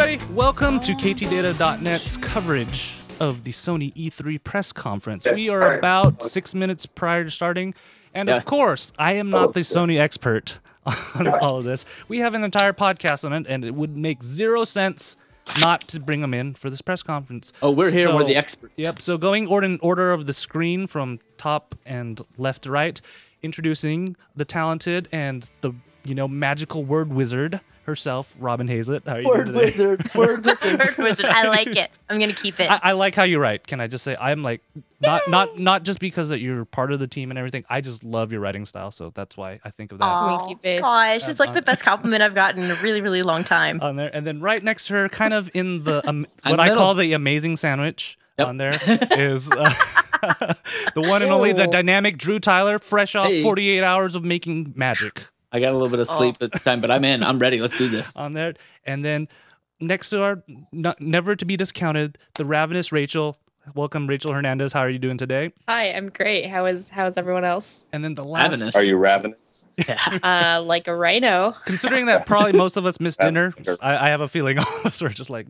everybody. Welcome to ktdata.net's coverage of the Sony E3 press conference. We are about 6 minutes prior to starting, and of course, I am not the Sony expert on all of this. We have an entire podcast on it, and it would make zero sense not to bring them in for this press conference. Oh, we're here. We're the experts. Yep. So going in order of the screen from top and left to right, introducing the talented and the magical word wizard herself, Robin Hazlett. How are you doing today? Word wizard. I like it. I'm gonna keep it. I like how you write. Can I just say I'm like not just because that you're part of the team and everything. I just love your writing style, so that's why I think of that. Winky face. Gosh, it's like the best compliment I've gotten in a really, really long time. On there, and then right next to her, kind of in the what I call the amazing sandwich. Yep. On there is the one and only the dynamic Drew Tyler, fresh off 48 hours of making magic. I got a little bit of sleep at the time, but I'm in. I'm ready. Let's do this. On there. And then next to our never to be discounted, the ravenous Rachel. Welcome, Rachel Hernandez. How are you doing today? Hi, I'm great. How is everyone else? And then the last... Ravenous. Are you ravenous? Like a rhino. Considering that probably most of us missed dinner, I have a feeling all of us were just like,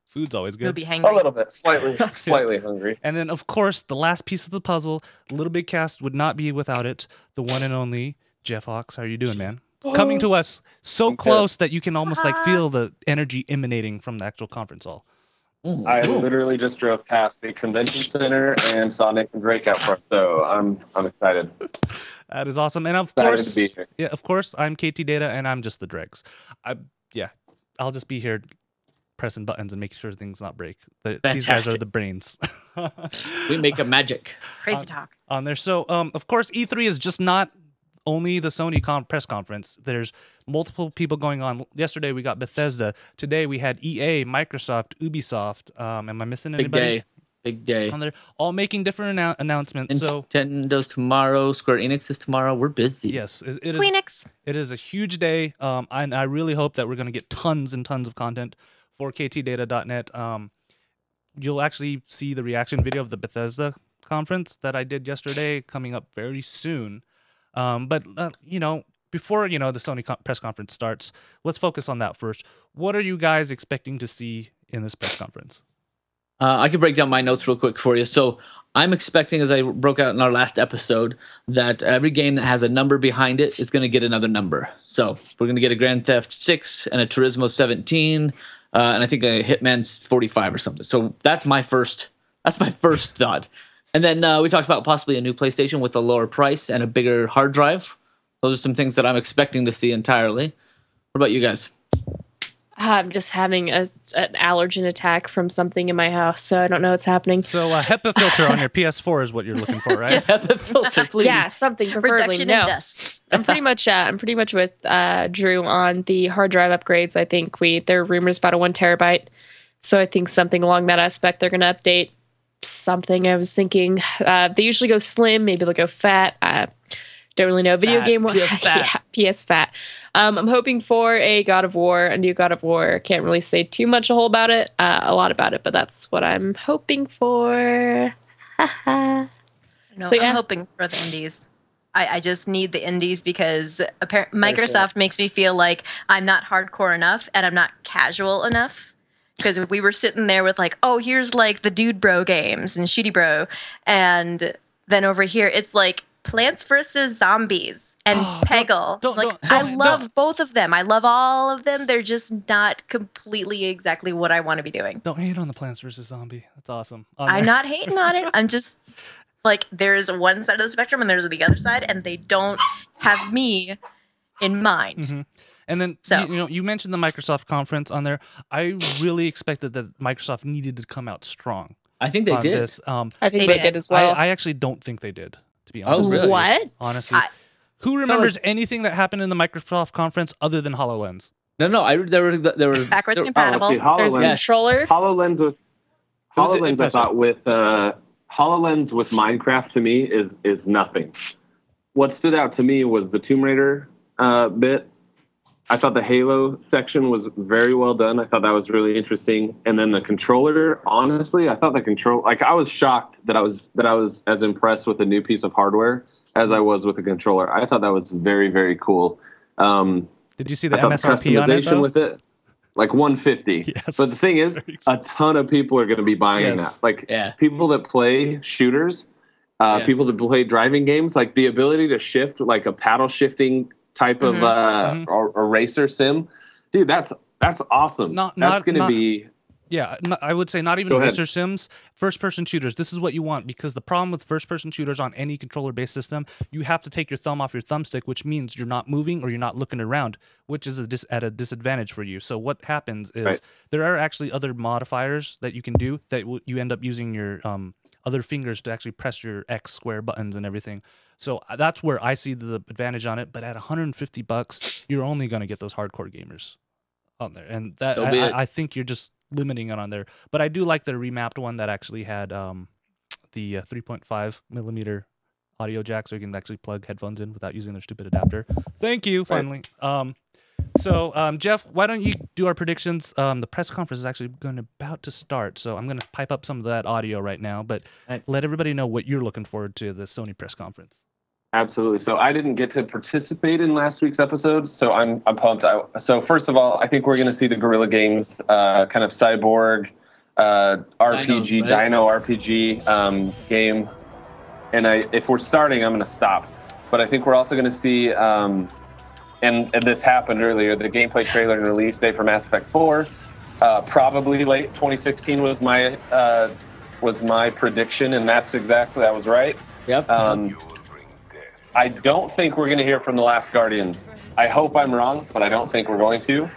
food's always good. You'll be hangry. A little bit. Slightly hungry. And then, of course, the last piece of the puzzle, LittleBigKast would not be without it. The one and only Jeff Hawks. How are you doing, man? Coming to us so close that you can almost like feel the energy emanating from the actual conference hall. I literally just drove past the convention center and saw Nick and Drake out front, so I'm excited. That is awesome. And of course, of course, I'm KT Data and I'm just the dregs. I'll just be here pressing buttons and making sure things not break. These guys are the brains. We make a magic. Crazy talk. On there. So, of course, E3 is just not only the Sony press conference. There's multiple people going on. Yesterday we got Bethesda. Today we had EA, Microsoft, Ubisoft. Am I missing anybody? Big day. On there, all making different announcements. Nintendo's tomorrow. Square Enix is tomorrow. We're busy. Yes, it is. Enix. It is a huge day. And I really hope that we're going to get tons and tons of content for ktdata.net. You'll actually see the reaction video of the Bethesda conference that I did yesterday coming up very soon. But before, the Sony press conference starts, let's focus on that first. What are you guys expecting to see in this press conference? I can break down my notes real quick for you. So I'm expecting, as I broke out in our last episode, that every game that has a number behind it is going to get another number. So we're going to get a Grand Theft 6 and a Turismo 17, and I think a Hitman's 45 or something. So that's my first thought. And then we talked about possibly a new PlayStation with a lower price and a bigger hard drive. Those are some things that I'm expecting to see entirely. What about you guys? I'm just having an allergen attack from something in my house, so I don't know what's happening. So a HEPA filter on your PS4 is what you're looking for, right? HEPA filter, please. Yeah, something preferably. Reduction in dust. I'm pretty much with Drew on the hard drive upgrades. I think there are rumors about a 1 terabyte, so I think something along that aspect they're going to update. Something I was thinking. They usually go slim, maybe they'll go fat. Don't really know. Video game PS fat. I'm hoping for a new God of War. Can't really say a lot about it, but that's what I'm hoping for. I'm hoping for the indies. I just need the indies because Microsoft makes me feel like I'm not hardcore enough and I'm not casual enough. Because we were sitting there with like, oh, here's like the Dude Bro games and Shady Bro. And then over here, it's like Plants vs. Zombies and Peggle. I love both of them. I love all of them. They're just not completely exactly what I want to be doing. Don't hate on the Plants vs. Zombie. That's awesome. I'm not hating on it. I'm just like, there's one side of the spectrum and there's the other side. And they don't have me in mind. Mm-hmm. And then, you mentioned the Microsoft conference on there. I really expected that Microsoft needed to come out strong. I think they did. I think they did as well. I actually don't think they did, to be honest. Oh, really? What? Honestly. Who remembers anything that happened in the Microsoft conference other than HoloLens? No. There were backwards compatible. There's a controller. HoloLens I thought with HoloLens with Minecraft to me is nothing. What stood out to me was the Tomb Raider bit. I thought the Halo section was very well done. I thought that was really interesting. And then the controller, honestly, I thought I was shocked that I was as impressed with a new piece of hardware as I was with the controller. I thought that was very, very cool. Did you see the MSRP on it, with it? like 150. Yes, but the thing is, a ton of people are going to be buying that. Like people that play shooters, people that play driving games, like the ability to shift, like a paddle shifting type of or racer sim, dude. That's awesome. That's going to be. Yeah, I would say not even racer sims, first-person shooters. This is what you want, because the problem with first-person shooters on any controller-based system, you have to take your thumb off your thumbstick, which means you're not moving or you're not looking around, which is at a disadvantage for you. So what happens is there are actually other modifiers that you can do that you end up using your other fingers to actually press your X square buttons and everything. So that's where I see the advantage on it. But at $150, you're only going to get those hardcore gamers on there, and that I think you're just limiting it on there. But I do like the remapped one that actually had the 3.5 millimeter audio jack, so you can actually plug headphones in without using their stupid adapter. Thank you, finally. So Jeff, why don't you do our predictions? The press conference is actually about to start, so I'm going to pipe up some of that audio right now, but let everybody know what you're looking forward to the Sony press conference. Absolutely. So I didn't get to participate in last week's episode, so I'm pumped. So first of all, I think we're going to see the Guerrilla Games kind of cyborg RPG, Dino RPG game. And if we're starting, I'm going to stop. But I think we're also going to see, and this happened earlier, the gameplay trailer and release date for Mass Effect 4. Probably late 2016 was my prediction, and that was right. Yep. I don't think we're going to hear from The Last Guardian. I hope I'm wrong, but I don't think we're going to.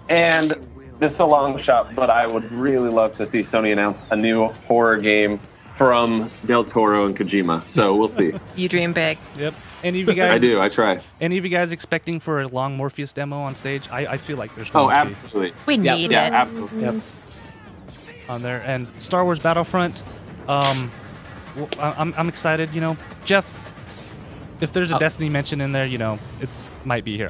And this is a long shot, but I would really love to see Sony announce a new horror game from Del Toro and Kojima. So we'll see. You dream big. Yep. Any of you guys? I do. I try. Any of you guys expecting for a long Morpheus demo on stage? I feel like there's going to be. Oh, absolutely. We need it. Yeah, absolutely. Yep. On there. And Star Wars Battlefront. I'm excited. You know, Jeff. If there's a Destiny mention in there, you know, it might be here.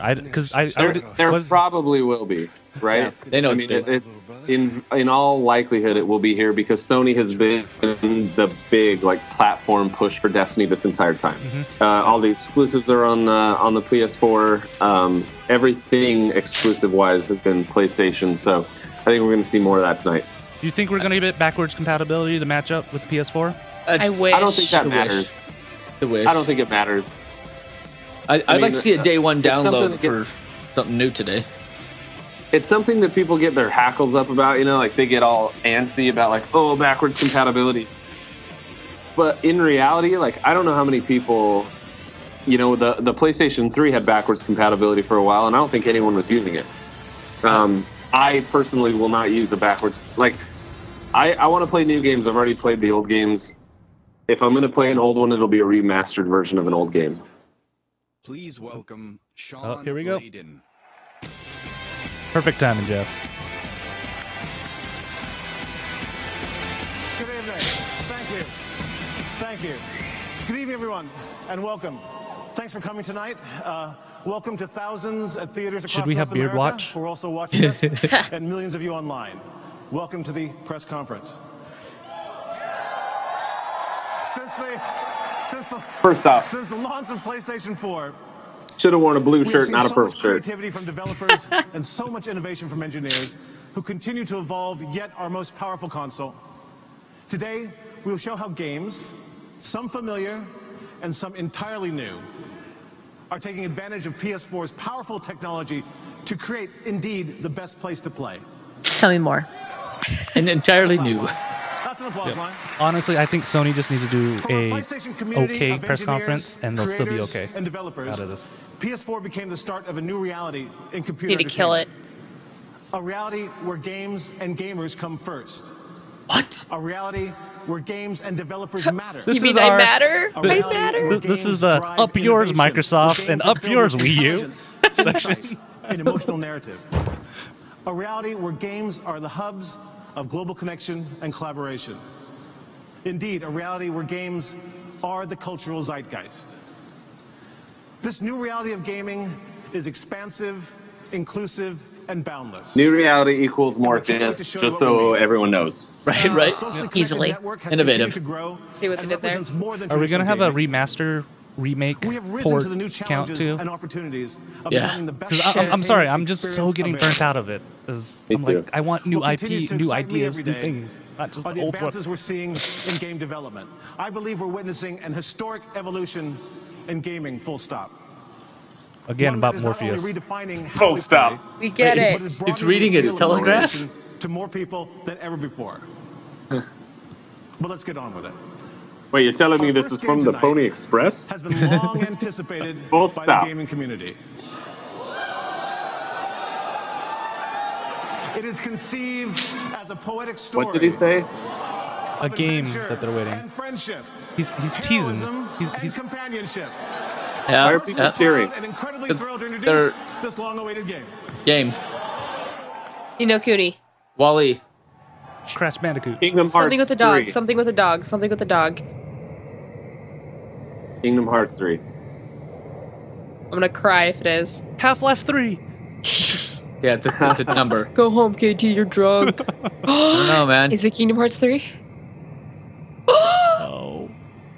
There probably will be, right? Yeah, they know it's in all likelihood it will be here, because Sony has been the big platform push for Destiny this entire time. All the exclusives are on the PS4. Everything exclusive wise has been PlayStation. So I think we're going to see more of that tonight. Do you think we're going to get backwards compatibility to match up with the PS4? I wish. I don't think that matters. I don't think it matters. I'd like to see a day one download for something new today. It's something that people get their hackles up about, you know, like they get all antsy about backwards compatibility. But in reality, I don't know how many people, you know, the PlayStation 3 had backwards compatibility for a while, and I don't think anyone was using it. I personally will not use a backwards. I want to play new games. I've already played the old games. If I'm going to play an old one, it'll be a remastered version of an old game. Please welcome Sean. Here we go. Layden. Perfect timing, Jeff. Good evening. Thank you. Thank you. Good evening, everyone, and welcome. Thanks for coming tonight. Welcome to thousands at theaters across Should we have North Beard America Watch? who are also watching us, and millions of you online. Welcome to the press conference. First off, Since the launch of PlayStation 4, should have worn a blue shirt, not a so purple much shirt. creativity from developers and so much innovation from engineers who continue to evolve yet our most powerful console. Today, we will show how games, some familiar and some entirely new, are taking advantage of PS4's powerful technology to create, indeed, the best place to play. Tell me more. And entirely new. That's an applause line. Honestly, I think Sony just needs to do From our a PlayStation community okay of press engineers, conference, and they'll still be creators, okay and developers, out of this. PS4 became the start of a new reality in computer Need to kill it. A reality where games and gamers come first. What? A reality where games and developers matter. This You mean is I our- matter? A I reality matter? where This is games the drive up yours, innovation, Microsoft, where and games up are yours, filled with Wii U. intelligence, insight, and emotional narrative. A reality where games are the hubs of global connection and collaboration. Indeed, a reality where games are the cultural zeitgeist. This new reality of gaming is expansive, inclusive, and boundless. New reality equals Morpheus, just so everyone knows. Right, right. Socially connected Easily. network has Innovative. continued to grow See what they and did there? represents more than Are we gonna traditional have a gaming. remaster remake We have risen port to the new count challenges too? and opportunities of Yeah. becoming the best. Because I'm sorry, I'm just so experience getting available. burnt out of it. 'Cause Me I'm too. like, I want new What continues IP, to new excite me ideas, every new day things, not just are the the old one. advances we're seeing in game development. I believe we're witnessing an historic evolution in gaming, full stop. Again, One that about is not only Morpheus. redefining how Full we stop. play, We get Wait, it. but is He's broadening reading the it, appeal of telegraph? PlayStation to more people than ever before. But let's get on with it. Wait, you're telling me Our this first is from game the tonight Pony Express? has been long anticipated Full by stop. the gaming community. It is conceived as a poetic story. What did he say? A of game adventure that they're waiting. And friendship. He's teasing. Heroism and He's companionship. Why Yeah. are people cheering? And incredibly It's- thrilled to they're- introduce this long-awaited game. Game. You know, Cooney. Wally. Crash Bandicoot. Kingdom Hearts Something with a dog. 3. Something with a dog. Something with a dog. Kingdom Hearts 3. I'm gonna cry if it is. Half-Life 3. Yeah, it's a number. Go home, KT. You're drunk. I don't know, man. Is it Kingdom Hearts 3? Oh.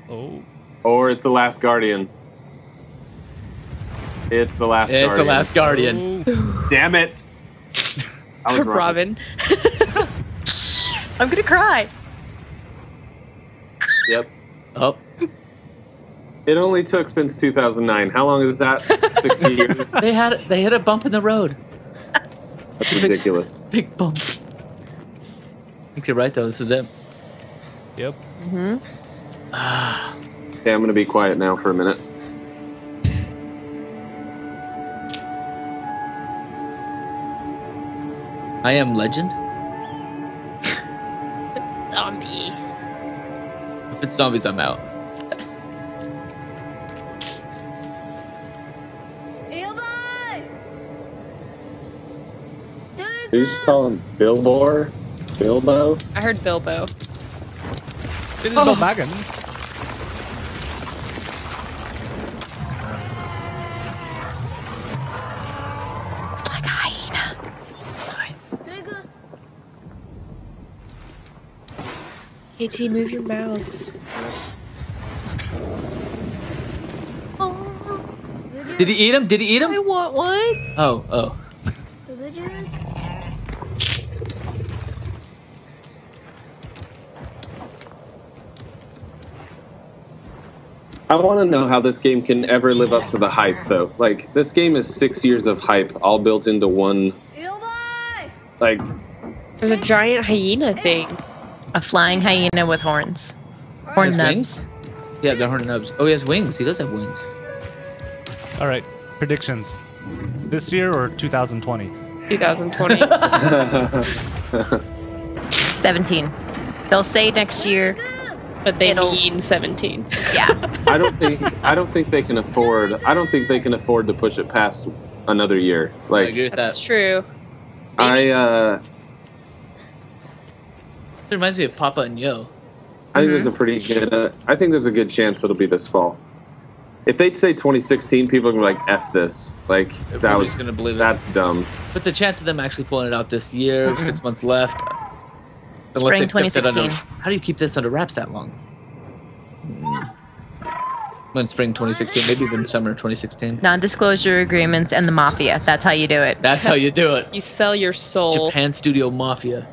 Oh. Or it's The Last Guardian. It's The Last Guardian. It's the Last Guardian. Oh. Damn it. I was wrong. Robin. I'm gonna cry. Yep. Oh, It only took since 2009. How long is that? 60 years? they hit a bump in the road. That's ridiculous. Big bump. I think you're right though. This is it. Yep. Okay, I'm going to be quiet now for a minute. I Am Legend. Zombie. If it's zombies, I'm out. Did you just call him Bilbo? Bilbo? I heard Bilbo. It is Bill Baggins. Like a hyena. KT, move your mouse. Did he eat him? Did he eat I him? want one. Oh. I want to know how this game can ever live up to the hype, though. Like, this game is 6 years of hype, all built into one. Like, There's a giant hyena thing. A flying hyena with horns. He Horn has nubs. wings? Yeah, they're horn nubs. Oh, he has wings. He does have wings. All right. Predictions. This year or 2020? 2020. 17. They'll say next year. But they It'll- mean 17. Yeah. I don't think they can afford. I don't think they can afford to push it past another year. I Like, agree with That's that. true. I It reminds me of Papa and Yo. I think there's a pretty good. I think there's a good chance it'll be this fall. If they'd say 2016, people are gonna be like, "F this." Like that Everybody's was gonna believe it. that's dumb. But the chance of them actually pulling it out this year, 6 months left. Unless Spring they've kept it under- 2016. How do you keep this under wraps that long? When spring 2016, maybe even summer 2016. Non-disclosure agreements and the mafia. That's how you do it. That's how you do it. You sell your soul. Japan Studio Mafia.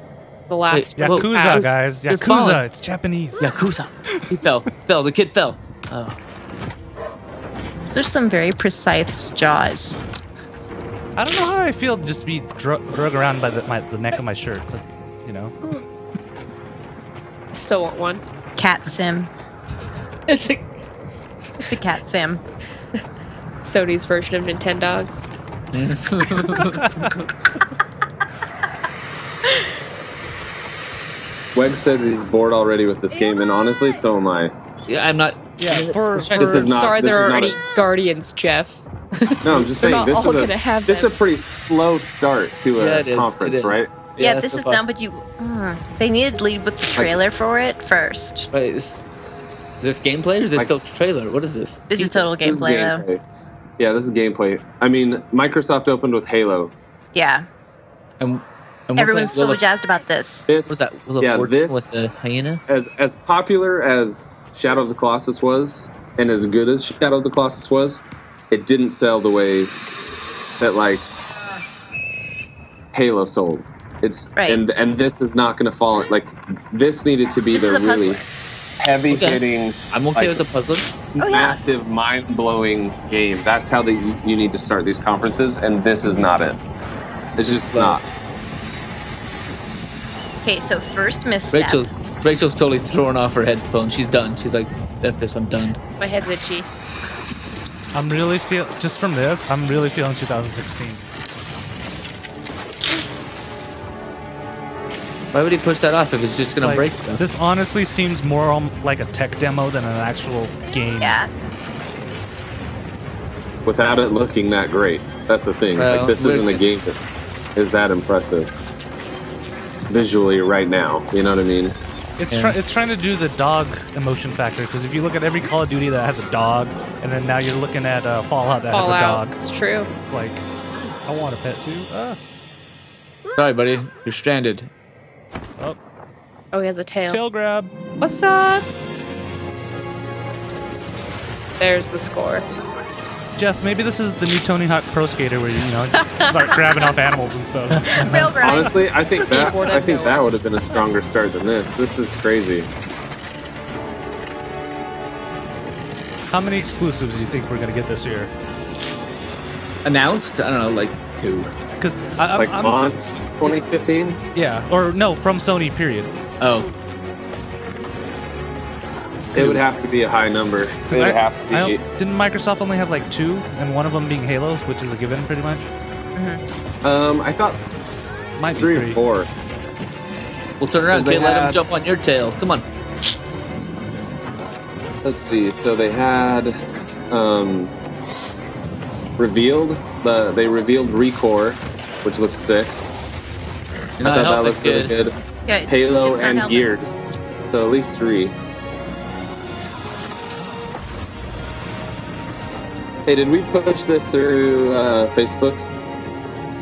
The last Wait, whoa. Yakuza, guys. You're falling. Yakuza. It's Japanese. Yakuza. He fell. The kid fell. Oh. Those are some very precise jaws. I don't know how I feel just to be drug around by the neck of my shirt. But, you know. I still want one. Cat sim. It's a It's a cat sim. Sony's version of Nintendogs. Weg says he's bored already with this game, and honestly, so am I. Yeah, I'm not. Yeah, for This is not. Sorry, this there is aren't not any Guardians, Jeff. No, I'm just They're saying not this all is gonna have this is them. a pretty slow start to Yeah, a it is. conference, It is. right? Yeah, this so is far. not what you. They needed to lead with the trailer for it first. Wait, is this gameplay or is this Like- still trailer? What is this? This is total This is gameplay, though. Yeah, this is gameplay. I mean, Microsoft opened with Halo. Yeah. And we're Everyone's playing so Wheel of- jazzed about this. This What's that? Wheel of yeah, Fortune this with the hyena? as popular as Shadow of the Colossus was, and as good as Shadow of the Colossus was, it didn't sell the way that like Halo sold. It's Right. and this is not going to fall. Like this needed to be This is the a really heavy hitting. I'm okay with the puzzler. Massive, mind blowing game. That's how you need to start these conferences, and this is not it. It's just not. Okay, so first misstep. Rachel's totally throwing off her headphones. She's done. She's like, "F this, I'm done." My head's itchy. I'm really just from this. I'm really feeling 2016. Why would he push that off if it's just gonna Like, break stuff? this honestly seems more like a tech demo than an actual game. Yeah. Without it looking that great. That's the thing. Well, like this isn't a game that is that impressive visually right now. You know what I mean? It's trying to do the dog emotion factor, because if you look at every Call of Duty that has a dog, and then now you're looking at Fallout that has a dog. It's true. It's like, I want a pet too. Sorry, buddy. You're stranded. Oh, he has a tail. Tail grab. What's up? There's the score. Jeff, maybe this is the new Tony Hawk Pro Skater where you start grabbing off animals and stuff. Real grind. Honestly, I think that would have been a stronger start than this. This is crazy. How many exclusives do you think we're gonna get this year? Announced? I don't know, like 2. Because I'm launch 2015. Yeah, or no, from Sony. Period. Oh. It would have to be a high number. It would have to be. Didn't Microsoft only have like 2, and one of them being Halo, which is a given, pretty much? I thought might be 3 or 4. We'll turn around. Can't let him jump on your tail. Come on. Let's see. So they had revealed they revealed Recore, which looks sick. I thought that looked really good. Good. Halo It's not and helping. Gears. So at least 3. Hey, did we push this through Facebook?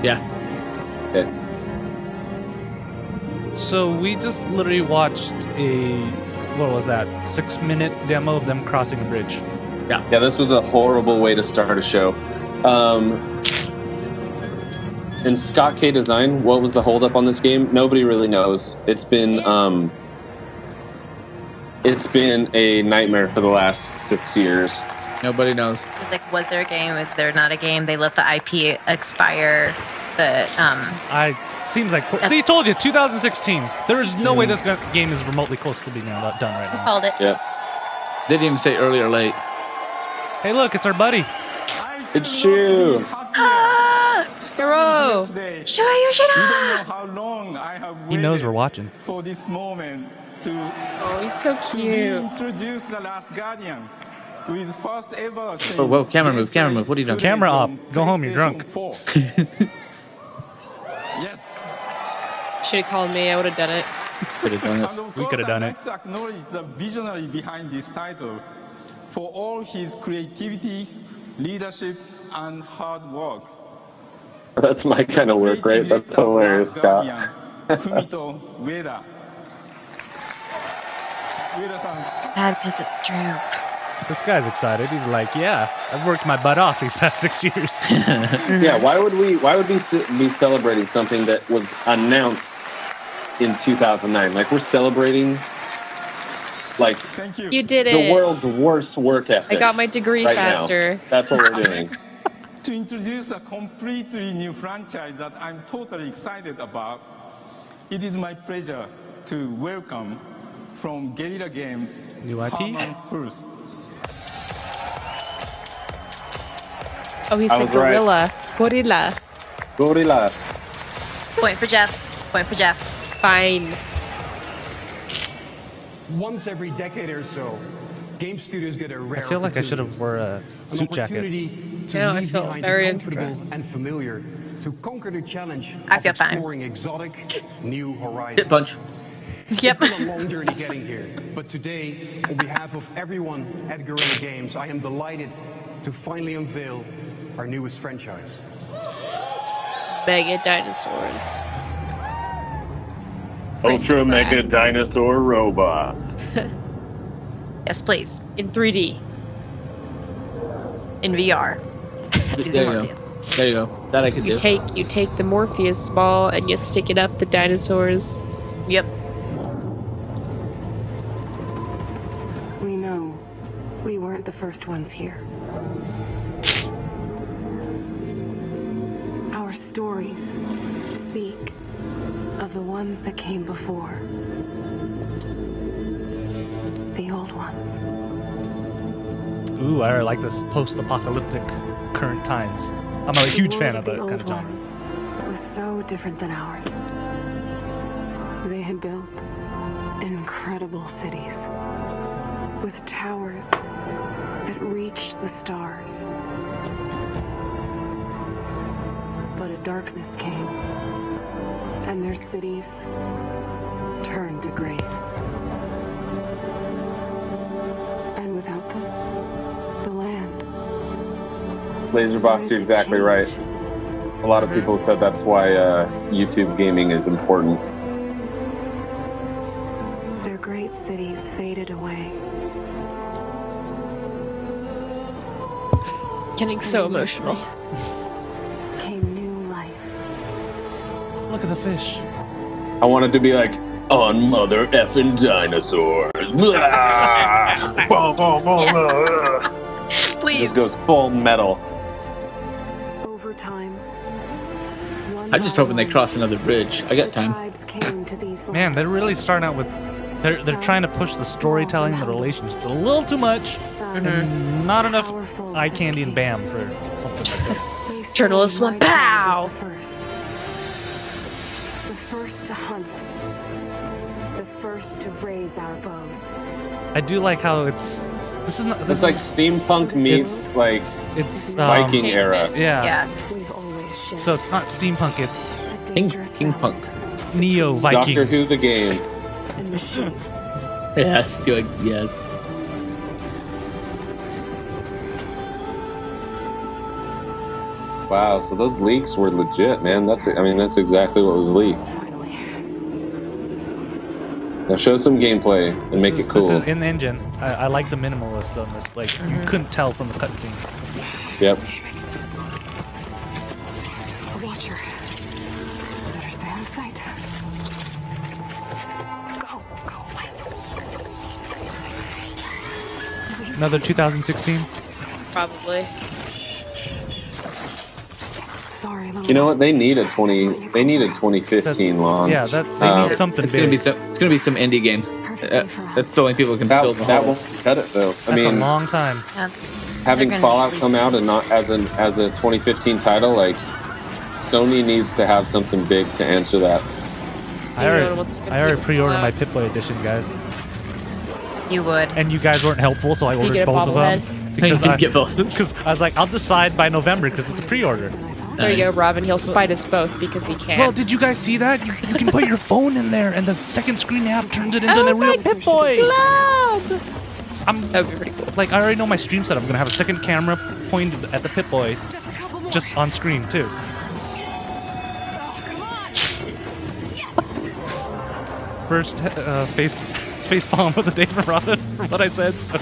Yeah. Okay. So we just literally watched what was that, 6-minute demo of them crossing a bridge. Yeah, this was a horrible way to start a show. In Scott K Design, what was the holdup on this game? Nobody really knows. It's been a nightmare for the last 6 years. Nobody knows. It's like, was there a game? Was there not a game? They let the IP expire. Seems like. See, told you, 2016. There is no way this game is remotely close to being done right now. Called it. Yeah. They didn't even say early or late. Hey, look, it's our buddy. It's Shu. Hero. Sure, you should how long I have He knows we're watching. for this moment to Oh, he's so cute. introduce the Last Guardian with first ever. Oh, whoa, camera move. What are you doing? Camera up. Go home, you're drunk. Yes. Should have called me. I would have done it. Could have done it. And of We course, could have done I'd it. like to acknowledge the visionary behind this title for all his creativity, leadership, and hard work. That's my kind of work, right? That's hilarious, Scott. Fumito Ueda. Ueda-san. Sad because it's true. This guy's excited. He's like, yeah, I've worked my butt off these past 6 years. Yeah, why would we be celebrating something that was announced in 2009? Like, we're celebrating like Thank you. You did the it. world's worst work ethic. I got my degree right faster. now. That's what we're doing. To introduce a completely new franchise that I'm totally excited about, it is my pleasure to welcome from Guerrilla Games, New IP? Herman Hurst. Oh, he I said was right. gorilla. Gorilla. Point for Jeff. Point for Jeff. Fine. Once every decade or so, game studios get a rare I feel like I should have wore a suit jacket. Yeah, I leave feel behind very the comfortable impressed. and familiar, to conquer the challenge I of feel fine. exploring exotic new horizons. Hit punch. Yep. It's been a long journey getting here, but today, on behalf of everyone at Guerrilla Games, I am delighted to finally unveil our newest franchise. Mega dinosaurs. Ultra Mega Dinosaur Robot. Yes, please. In 3D. in VR. There you go. There you go. That I could do. You take the Morpheus ball and you stick it up the dinosaurs. Yep. We know we weren't the first ones here. Our stories speak of the ones that came before. The old ones. Ooh, I like this post-apocalyptic current times. I'm a huge fan of that kind of genre. It was so different than ours. They had built incredible cities with towers that reached the stars. But a darkness came, and their cities turned to graves. And without them, the land. Laserbox, you're exactly right. A lot of people said that's why YouTube gaming is important. Their great cities faded away. Getting so emotional. Came new life. Look at the fish. I wanted to be like, on mother effing dinosaurs. Please. Just goes full metal. Over time, I'm just hoping they cross another bridge. I got time. Man, they're really starting out with. They're trying to push the storytelling and the relationships a little too much, and not enough eye candy and bam for something like this. Journalists want pow. The first to hunt. The first to raise our bows. I do like how it's. This is not. This It's like steampunk meets like it's Viking era. Yeah. We've always shared So it's not steampunk. It's a King dangerous Punk. past neo Viking. Doctor Who the game. and machine. Yes, yes. Wow, so those leaks were legit, man. That's exactly what was leaked. Finally. Now show some gameplay and make it cool. This is in engine. I like the minimalist on this. Like you couldn't tell from the cutscene. Yep. Watch her. Better stay out of sight. Go away. Another 2016. Probably. Sorry, little. You know what? They need a 2015 launch. Yeah, they need something It's big. gonna be some indie game. That's the only people who can fill the That hole. won't cut it though. That's a long time. Having They're gonna Fallout release- come out and not as a 2015 title, Sony needs to have something big to answer that. I already pre-ordered my Pip-Boy edition, guys. You would. And you guys weren't helpful, so I You ordered get a both of them. Because You get both. Because I was like, I'll decide by November because it's a pre-order. There you go, Robin. He'll spite us both because he can. Well, did you guys see that? You can put your phone in there, and the second screen app turns it into a real Pip-Boy. That would be pretty cool. Like, I already know my stream setup. I'm gonna have a second camera pointed at the Pip-Boy, just on screen too. First face palm of the day for Robin, for what I said. So.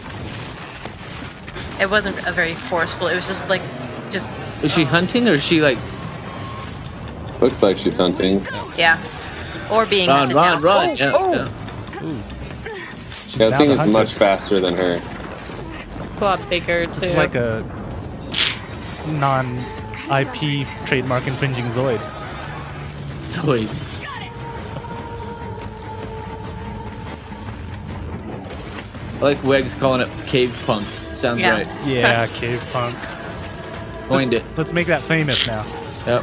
It wasn't a very forceful. It was just like, Is she hunting or is she like Looks like she's hunting. yeah, or being run, hunted run, down. run? Yeah. That Now thing the is hunter. much faster than her. A lot bigger too. It's like a non-IP trademark infringing Zoid. Zoid. I like Wegs calling it cave punk. Sounds Yeah. right. Yeah, cave punk. Coined it. Let's make that famous now. Yep.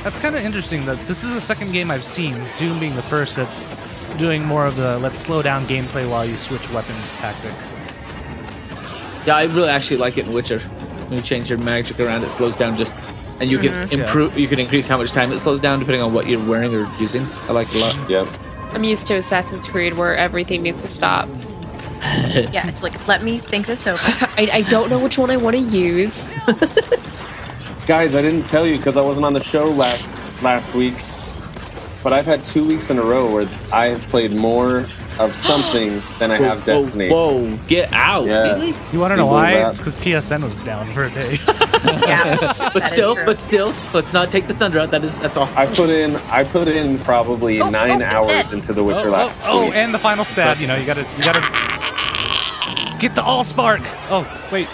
That's kind of interesting that this is the second game I've seen, Doom being the first, that's doing more of the let's slow down gameplay while you switch weapons tactic. Yeah, I really actually like it in Witcher. When you change your magic around, it slows down just, and you can improve. You can increase how much time it slows down depending on what you're wearing or using. I like it a lot. Yep. I'm used to Assassin's Creed where everything needs to stop. Yeah, it's like, let me think this over. I don't know which one I want to use. Guys, I didn't tell you because I wasn't on the show last week. but I've had 2 weeks in a row where I have played more of something than I have Destiny. Whoa, get out. Yeah. Really? You want to know why? It's because PSN was down for a day. Yeah, but still, let's not take the thunder out. That's awesome. I put in probably 9 hours into The Witcher last week. And the final stab. You know, you gotta get the Allspark. Oh, wait.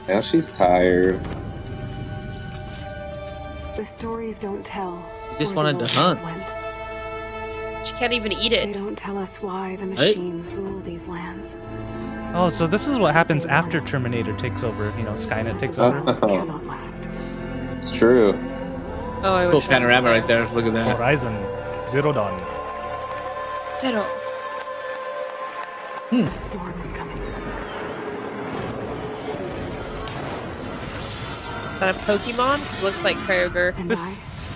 Now she's tired. The stories don't tell. You just where wanted the to hunt. went. She can't even eat They it. don't tell us why the machines rule these lands. Oh, so this is what happens after Terminator takes over. You know, Skynet takes over. Cannot last. It's true. Oh, It's a cool panorama right there. Look at that. Horizon Zero Dawn. Settle. The storm is coming. Is that a Pokemon? It looks like Kyogre.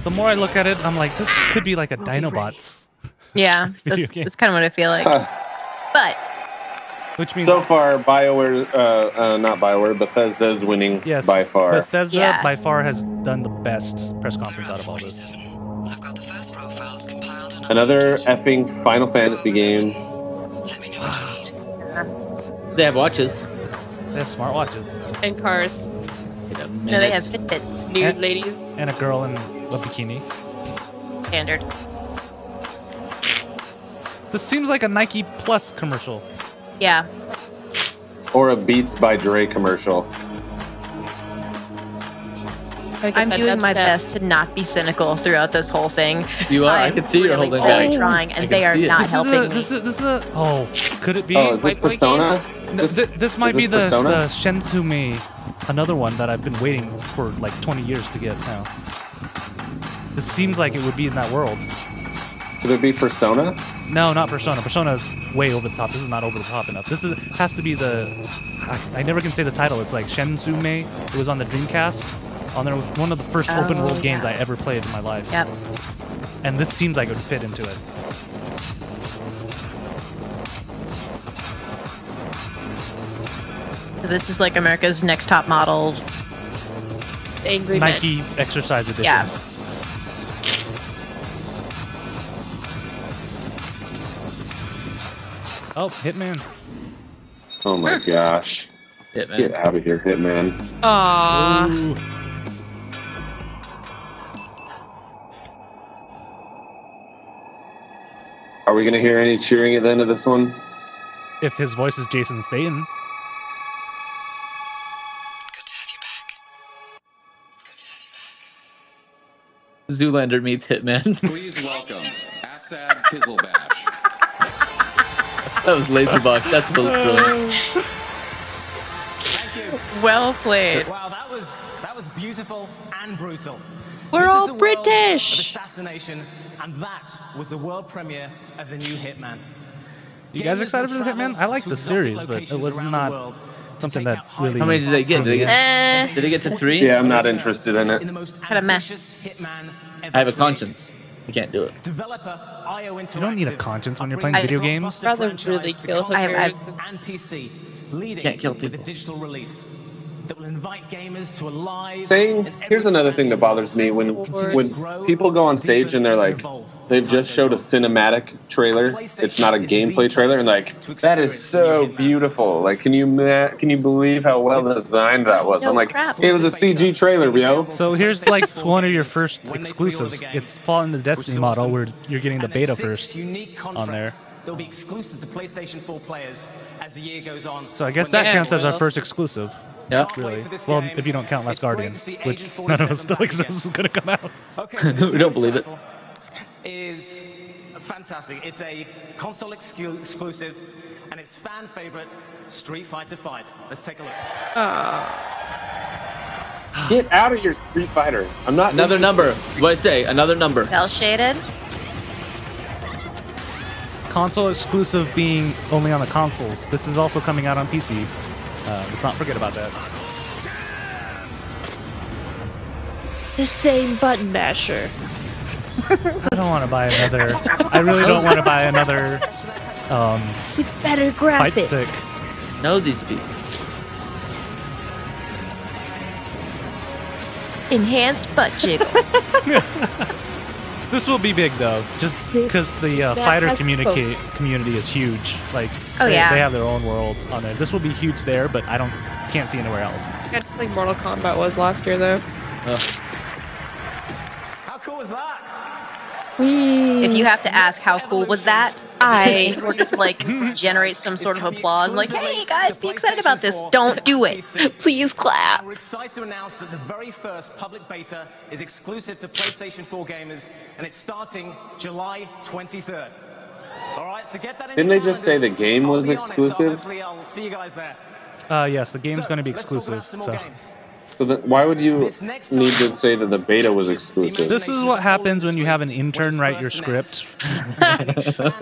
The more I look at it, I'm like, this could be like a Dinobots. Yeah, Video game. that's kind of what I feel like. But Which means So far, BioWare, not BioWare, Bethesda's winning by far. Bethesda by far has done the best press conference out of all this. Another effing Final Fantasy game. They have watches. They have smartwatches. And cars. no, they have Fitbits. Nude ladies. And a girl in a bikini. Standard. This seems like a Nike Plus commercial. Yeah. Or a Beats by Dre commercial. I'm doing my best to not be cynical throughout this whole thing. You are. I can see you're holding back. I'm trying, and they are not helping me. This is a. Oh, could it be? Oh, is this Persona? No, this might be the Persona? Shensume, another one that I've been waiting for like 20 years to get now. This seems like it would be in that world. Could it be Persona? No, not Persona. Persona is way over the top. This is not over the top enough. This has to be the. I never can say the title. It's like Shensume. It was on the Dreamcast. On there was one of the first open world games I ever played in my life. Yep. And this seems like it would fit into it. So this is like America's Next Top Model. Angry Nike Exercise Edition. Yeah. Oh, Hitman. Oh my gosh. Hitman. Get out of here, Hitman. Aww. Ooh. Are we going to hear any cheering at the end of this one? If his voice is Jason Statham. Zoolander meets Hitman. Please welcome Assad Kizelbash. That was Laserbox. That's brilliant. Thank you. Well played. Wow, that was beautiful and brutal. We're This all is the world of British. assassination, and that was the world premiere of the new Hitman. You guys excited for the Hitman? I like the series, but it was not something that really. How many did they get? Did they get to 3? Yeah, I'm not interested in it. Kind of mess. I have a conscience. You can't do it. You don't need a conscience when you're playing video games. I'd rather really kill hookers. and PC, leading Can't kill with a people. digital release that will invite gamers to a live. Here's another thing that bothers me when people go on stage and they're like, they've just showed a cinematic trailer. It's not a gameplay trailer, and like, that is so beautiful. Like, can you believe how well designed that was? I'm like, it was a CG trailer, yo. So here's like one of your first exclusives. It's following the Destiny model where you're getting the beta first on there. They'll be exclusive to PlayStation 4 players as the year goes on. So I guess that counts as our first exclusive. Yeah. Really. Well, if you don't count Last Guardian, which none of us still exists is going to come out. We don't believe it. Is fantastic. It's a console exclusive, and it's fan favorite Street Fighter V. Let's take a look. Get out of your Street Fighter. I'm not. Another number. What'd it say? Another number. Cell shaded. Console exclusive being only on the consoles. This is also coming out on PC. Let's not forget about that. The same button masher. I don't want to buy another. I really don't want to buy another. With better Fight graphics. stick. Know these people. Enhanced butt jiggle. This will be big though, just because the fighter community is huge. Like, they have their own worlds on there. This will be huge there, but can't see anywhere else. I just like Mortal Kombat was last year though. How cool was that? If you have to ask how cool was that, I were to like generate some sort of applause, like, hey guys, be excited about this. Don't do it. Please clap. We're excited to announce that the very first public beta is exclusive to PlayStation 4 gamers, and it's starting July 23rd. All right, so get that in. Didn't they just say the game was exclusive? Hopefully I'll see you guys there. Yes, the game's going to be exclusive. So why would you need to say that the beta was exclusive? This is what happens when you have an intern write your script.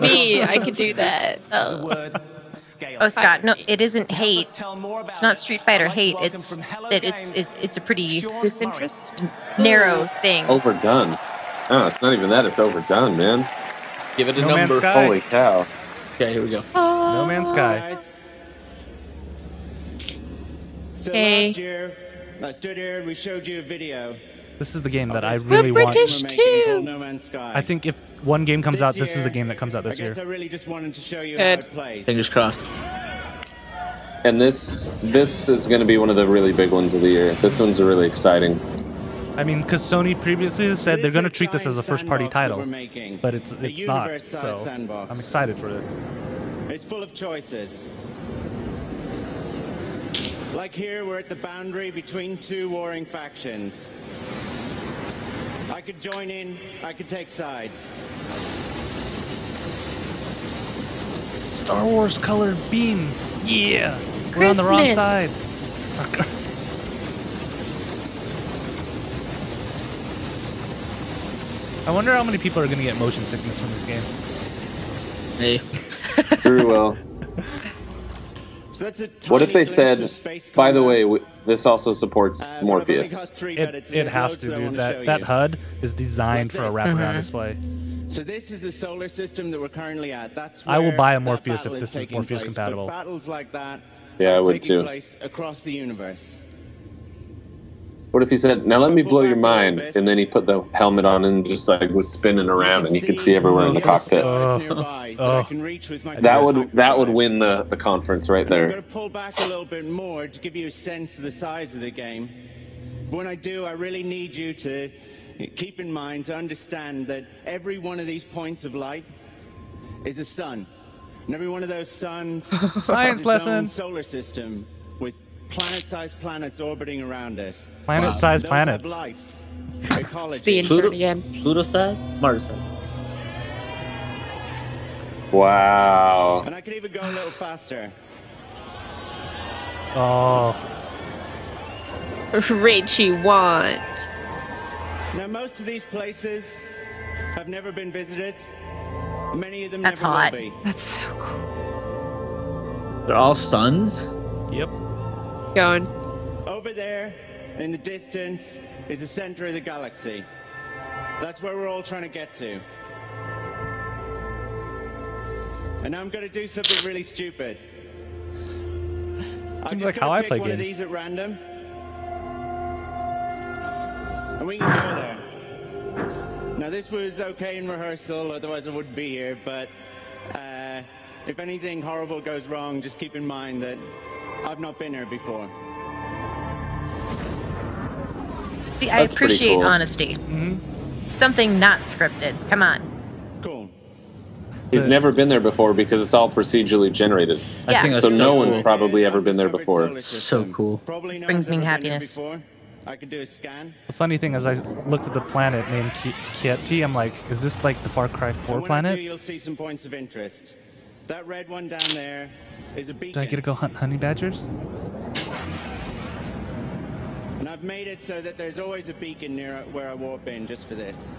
Me, I could do that. Oh, Scott, no, it isn't hate. It's not Street Fighter hate. It's a pretty disinterest, narrow thing. Overdone. Oh, it's not even that. It's overdone, man. Give it a No number. Man's Sky. Holy cow. Okay, here we go. No Man's Sky. So last year, I stood here and we showed you a video. This is the game that I really want. British too. No Man's Sky. I think if one game comes out, this is the game that comes out this year. I really just wanted to show you Good. how it plays. Fingers crossed. And this is going to be one of the really big ones of the year. This one's really exciting. I mean, because Sony previously said they're going to treat this as a first-party title, but it's not. So I'm excited for it. It's full of choices. Like here, we're at the boundary between two warring factions. I could join in, I could take sides. Star Wars colored beams. Yeah. We're on the wrong side. I wonder how many people are going to get motion sickness from this game. Hey. Very well. So that's a What if they tiny said, glimpse of by the space way, this also supports combat. Morpheus? I've only got three, but It there's has loads to, that I dude. wanna show That you. HUD is designed for a Like this. wraparound display. So this is the solar system that we're currently at. That's I will where buy a that Morpheus battle if this is taking Morpheus place. compatible. But battles like that Yeah, I are would taking too. place across the universe. What if he said, now let me blow your mind, and then he put the helmet on and just like was spinning around and you could see everywhere in the cockpit. That would win the conference right I'm there. going to pull back a little bit more to give you a sense of the size of the game. When I do, I really need you to keep in mind, to understand that every one of these points of light is a sun. And every one of those suns Science is its lesson. own solar system with planet-sized planets orbiting around it. Planet-sized Those have planets. life, It's the ecology. intern again. Pluto size? Mars size. Wow. And I could even go a little faster. Oh. Rate you want. Now, most of these places have never been visited. Many of them That's never hot. will be. That's so cool. They're all suns? Yep. Going. Over there, in the distance, is the center of the galaxy. That's where we're all trying to get to. And I'm going to do something really stupid. Seems like how I play one of games. these at random, and we can go there. Now, this was okay in rehearsal, otherwise I wouldn't be here. But if anything horrible goes wrong, just keep in mind that I've not been here before. See, I That's pretty appreciate cool. honesty. Something not scripted. Come on. Cool. He's never been there before because it's all procedurally generated. Yeah. I think that's So no one's cool. probably ever been there before. Solar So system. cool. Probably no Brings one's me ever been here happiness. before. I could do a scan. The funny thing is, I looked at the planet named Kieti. I'm like, is this like the Far Cry 4 And when I planet? do, you'll see some points of interest. That red one down there is a beacon. Do I get to go hunt honey badgers? And I've made it so that there's always a beacon near where I warp in just for this.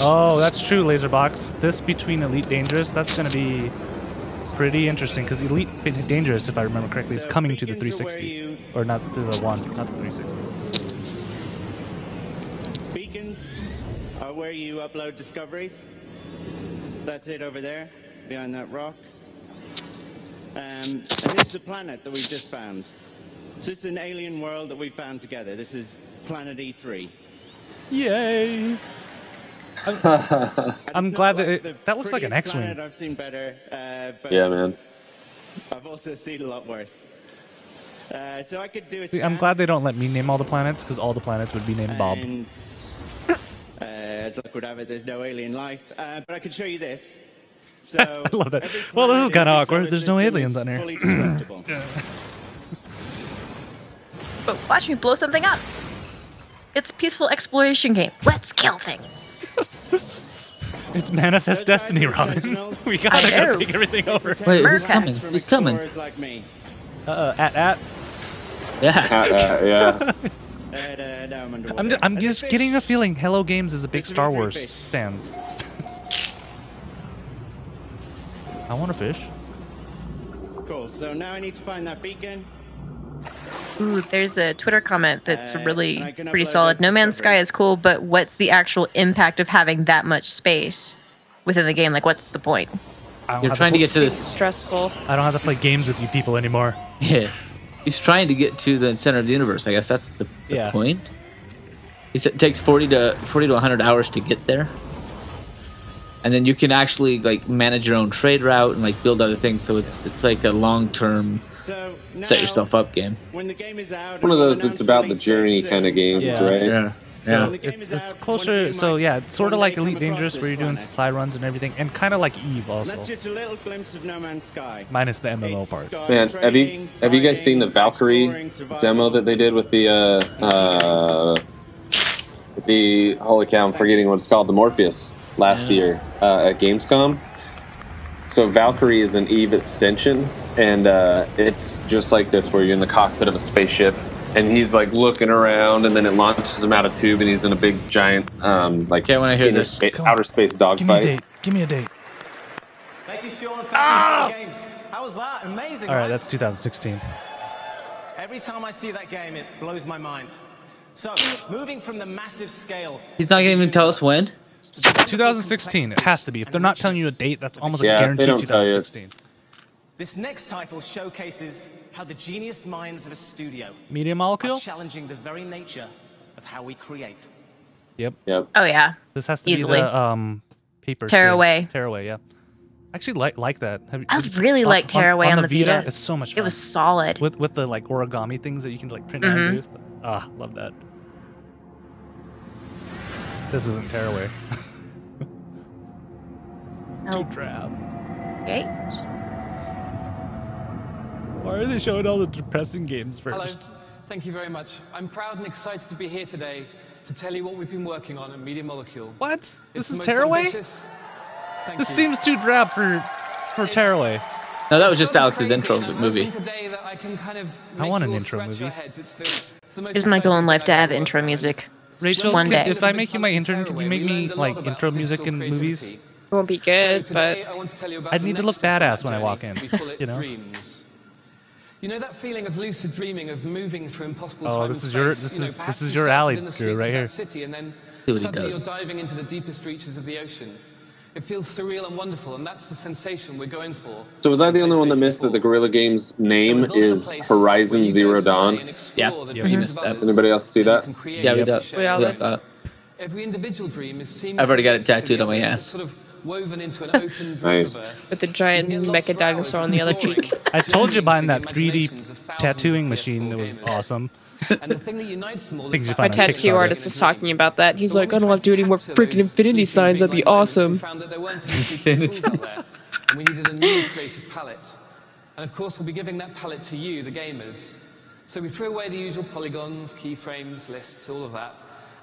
Oh, that's true, Laserbox. This between Elite Dangerous, that's going to be pretty interesting because Elite Dangerous, if I remember correctly, is So coming to the beacons are where 360. Or not to the one, not the 360. Beacons are where you upload discoveries. That's it over there, behind that rock. And this is the planet that we've just found. So this is an alien world that we found together. This is planet E3. Yay! I'm glad that that looks like an X-wing. I've seen better. But Yeah, man. I've also seen a lot worse. So I could do a See, I'm glad they don't let me name all the planets, because all the planets would be named Bob. And, as luck would have it, there's no alien life. But I could show you this. So I love that. Well, this is kind of awkward. There's no aliens on here. But watch me blow something up. It's a peaceful exploration game. Let's kill things. It's Manifest Destiny, Robin. We gotta go take everything over. Wait, who's coming? Who's coming? At. Yeah. I'm just getting a feeling Hello Games is a big Star Wars fans. I want to fish. Cool. So now I need to find that beacon. Ooh, there's a Twitter comment that's really pretty solid. No Man's Sky is cool, but what's the actual impact of having that much space within the game? Like, what's the point? You're trying to get to this. Stressful. I don't have to play games with you people anymore. Yeah. He's trying to get to the center of the universe. I guess that's the point. He said it takes 40 to 100 hours to get there. And then you can actually like manage your own trade route and like build other things. So it's like a long-term set yourself up game. When the game is out, One of those it's about the journey kind of games, right? Yeah. Yeah, it's closer. So yeah, it's sort of like Elite Dangerous, where you're doing supply runs and everything, and kind of like Eve also. That's just a little glimpse of No Man's Sky. Minus the MMO part. Man, have you guys seen the Valkyrie demo that they did with the holy cow, I'm forgetting what it's called, the Morpheus last year at Gamescom? So Valkyrie is an Eve extension, and it's just like this, where you're in the cockpit of a spaceship, and he's like looking around, and then it launches him out of tube, and he's in a big giant like when I hear this outer space dogfight. Give me a date. Thank you, Sean. Thank you for the games. How was that? Amazing. All right, that's 2016. Every time I see that game, it blows my mind. So, moving from the massive scale. He's not gonna even tell us when. 2016. It has to be. If they're not telling you a date, that's almost a guarantee. They don't 2016. This next title showcases how the genius minds of a studio Media Molecule are challenging the very nature of how we create. Yep. Oh yeah. This has to Easily. be the paper. Tearaway. Tearaway, yeah. I actually like that. I really like Tearaway on the Vita. It's so much fun. It was solid. With the like origami things that you can like print out and do. Ah, love that. This isn't Tearaway. Too drab. Okay. Why are they showing all the depressing games first? Hello. Thank you very much. I'm proud and excited to be here today to tell you what we've been working on at Media Molecule. What? It's This the is most Tearaway? ambitious- Thank This you. seems too drab for Tearaway. No, that was just Alex's intro movie. Today that I can kind of I want make an you all intro scratch movie. your heads. It's the most It's my goal in exciting life to thing have I've intro worked on. music. Rachel, One day. if I make you my intern, can you make me like intro music in movies? It won't be good, but I'd need to look badass when I walk in. You know. You know that feeling of lucid dreaming, of moving through impossible Oh, time this and is your space? this You know, is perhaps this is you your started alley, in the Drew, streets right of here. that city, and then See what he suddenly does. you're diving into the deepest reaches of the ocean. It feels surreal and wonderful, and that's the sensation we're going for. So was I the only one that missed that the Guerrilla Games name is Horizon Zero Dawn? Yeah, you missed that. Anybody else see that? Yeah, we do. We all Yes, Every individual dream is I've already got it tattooed on my ass. sort of woven into an open Nice. with the giant mecha dinosaur on the other cheek. I told you buying that 3D tattooing machine. It was awesome. And the thing that unites them all Things is you that My find on tattoo Kickstarter. artist is talking about that. He's like, I don't have to do any more freaking infinity signs. That'd be awesome. found that there weren't any cheap tools out there, and we needed a new creative palette. And of course, we'll be giving that palette to you, the gamers. So we threw away the usual polygons, keyframes, lists, all of that,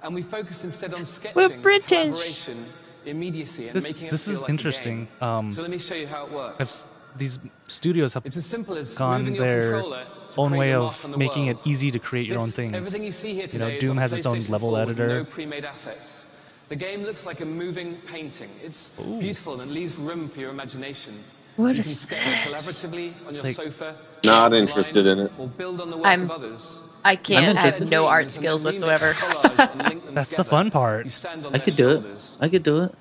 and we focused instead on sketching, We're British. collaboration, immediacy, and making it This feel is like a interesting. game. So let me show you how it works. These studios have It's as simple as gone moving your their controller to own create way a of mark on the making world. it easy to create your own things. Everything you see here You know, today is Doom on has its own PlayStation level 4 with editor. No pre-made assets. The game looks like a moving painting. It's beautiful and leaves room for your imagination. What You can is sketch collaboratively on your like- sofa. Not online, interested in it. Or build on the work I'm- of others. I can't. I have interested. no art skills whatsoever. That's the fun part. I could do it. I could do it.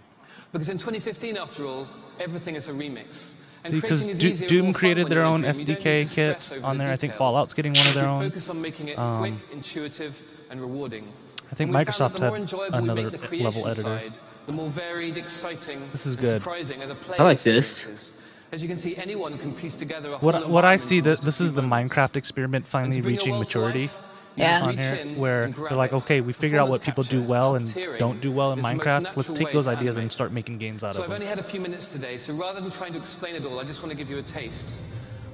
Because in 2015, after all, everything is a remix. See, because Doom created their own SDK kit on there. I think Fallout's getting one of their own. Focus on making it quick, intuitive, and rewarding. I think Microsoft had another level editor. The more varied, exciting, this is good. I like this. As you can see, anyone can piece together a what I see that this is the Minecraft experiment finally reaching maturity. On here, where they're like, okay, we figured out what people do well and don't do well in Minecraft. Let's take those ideas and start making games out of them. So I've only had a few minutes today, so rather than trying to explain it all, I just want to give you a taste.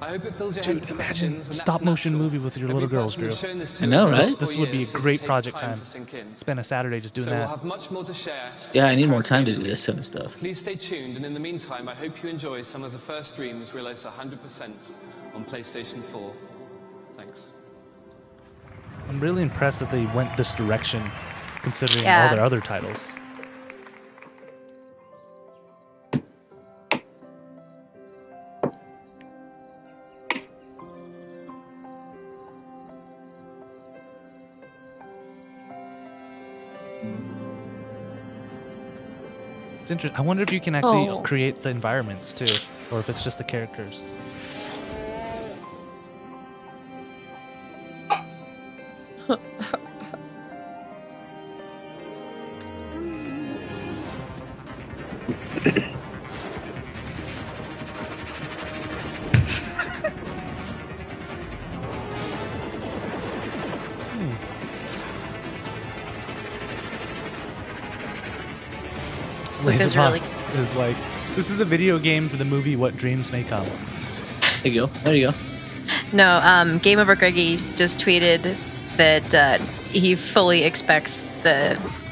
I hope it fills your head with imagine stop motion movie with your little girls, Drew. I know, right? This would be a great project time. Spend a Saturday just doing that. We'll have much more to share. Yeah, I need more time to do this sort of stuff. Please stay tuned, and in the meantime, I hope you enjoy some of the first dreams realized 100% on PlayStation 4. Thanks. I'm really impressed that they went this direction, considering all their other titles. It's interesting. I wonder if you can actually create the environments too, or if it's just the characters. Laserbox is like, this is the video game for the movie What Dreams May Come. There you go. There you go. No, Game Over Greggy just tweeted that he fully expects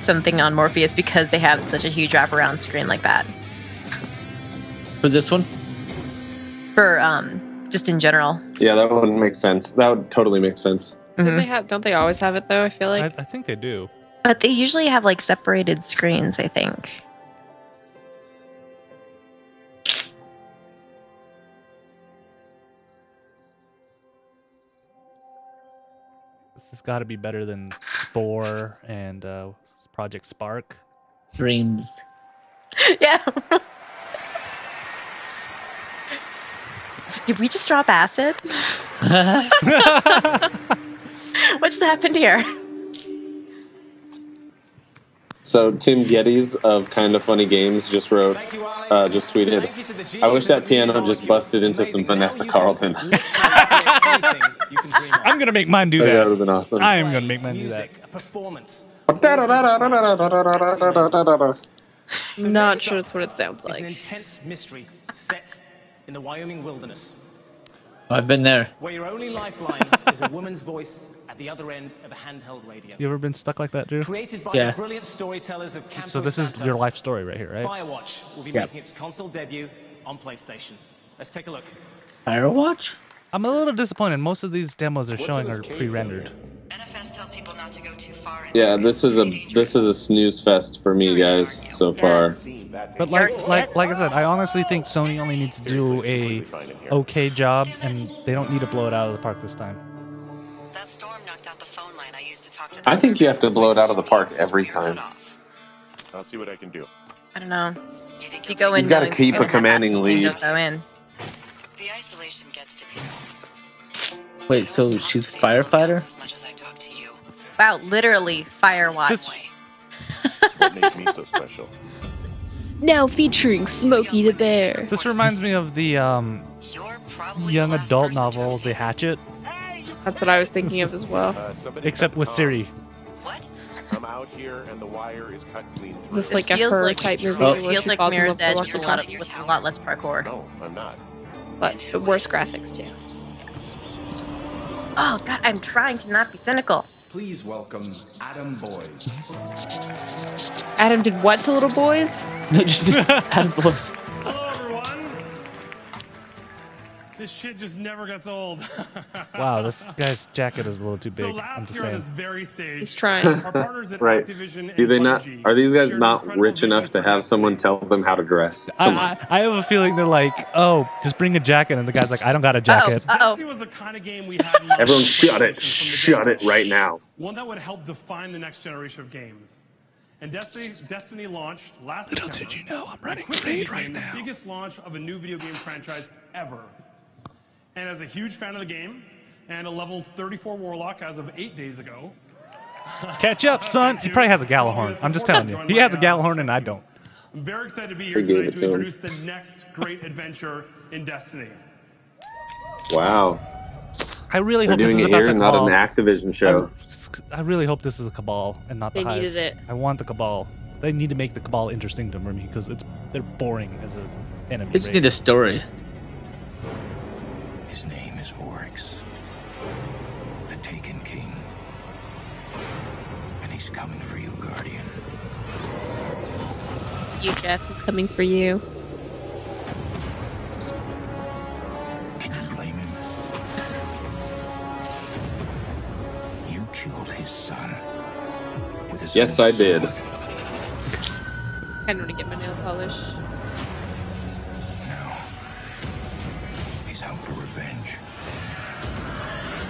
something on Morpheus because they have such a huge wraparound screen like that. For this one? For just in general. Yeah, that would make sense. That would totally make sense. Don't they always have it though? I feel like I think they do. But they usually have like separated screens, I think. This has got to be better than Spore and Project Spark. Dreams. Yeah. Did we just drop acid? What just happened here? So Tim Geddes of Kinda Funny Games just wrote, just tweeted, I wish that piano just busted into some Vanessa Carlton. I'm gonna make mine do that. That would have been awesome. I am gonna make mine do that. Not sure that's what it sounds like. An intense mystery set in the Wyoming wilderness. I've been there. Where your only lifeline is a woman's voice at the other end of a handheld radio. You ever been stuck like that, Drew? Created by the brilliant storytellers of Campo So this is Santo, your life story right here, right? Firewatch will be making its console debut on PlayStation. Let's take a look. Firewatch? I'm a little disappointed. Most of these demos they're showing are pre-rendered. NFS tells people not to go too far. Yeah, this is a snooze fest for me, guys, so far. But like I said, I honestly think Sony only needs to do a okay job, and they don't need to blow it out of the park this time. That storm knocked out the phone line I used to talk to. I think you have to blow it out of the park every time. I'll see what I can do. I don't know. You go in. You've got to keep a commanding lead. Go in. The isolation gets to people. Wait, so she's a firefighter? Wow, literally Firewatch. What makes me so special? Now featuring Smokey the Bear. This reminds me of the young adult novel, The Hatchet. That's what I was thinking of as well. Except with Siri. I'm out here and the wire is cut clean. Is this like a fur type movie? It feels like Mirror's Edge with a lot less parkour. No, I'm not. But worse graphics too. Oh god, I'm trying to not be cynical. Please welcome Adam Boys. Adam did what to little boys? No, just Adam Boys. Hello, everyone. This shit just never gets old. Wow, this guy's jacket is a little too big. So I'm last just year on saying. this very stage, He's trying. our partners at Right. Activision Do they and not? Bungie Are these guys shared not incredible rich enough vision to for have next someone gen. tell them how to dress? Come on. I have a feeling they're like, oh, just bring a jacket, and the guy's like, I don't got a jacket. Destiny was the kind of game we had in mind Everyone for shut it. PlayStation from the Shut get-go. it right now. One that would help define the next generation of games. And Destiny launched last Little September. did you know I'm running a raid right now. The biggest launch of a new video game franchise ever. And as a huge fan of the game, and a level 34 Warlock as of 8 days ago. Catch up, son. He probably has a Gallahorn. I'm just telling you. He has a Gallahorn and I don't. I'm very excited to be here tonight to introduce the next great adventure in Destiny. Wow. I really They're hope this doing is it about here, the not Cabal. an Activision show. I really hope this is the Cabal and not the They Hive. needed it. I want the Cabal. They need to make the Cabal interesting to me because they're boring as an enemy. They just need a story. His name is Oryx, the Taken King. And he's coming for you, Guardian. You, Jeff, is coming for you. Can you blame him? You killed his son. With his Yes, own I did. sword. I want to get my nail polish. Now, he's out for revenge.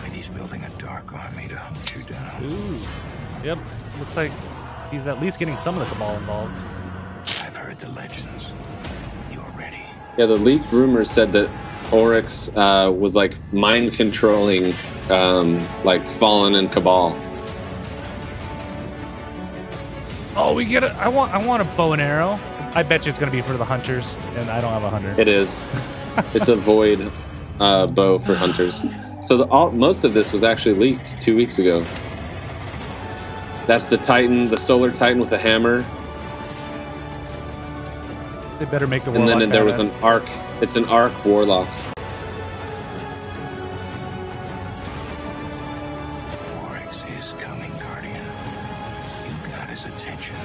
And he's building a dark army to hunt you down. Ooh. Yep. Looks like he's at least getting some of the Cabal involved. I've heard the legends. You're ready. Yeah, the leaked rumors said that Oryx was like mind controlling, like Fallen and Cabal. Oh, we get it. I want a bow and arrow. I bet you it's gonna be for the hunters, and I don't have a hunter. It is. It's a void bow for hunters. So most of this was actually leaked 2 weeks ago. That's the Titan, the Solar Titan with a hammer. They better make the And Warlock then there was an badass. arc. It's an arc Warlock. Oryx is coming, Guardian. You've got his attention.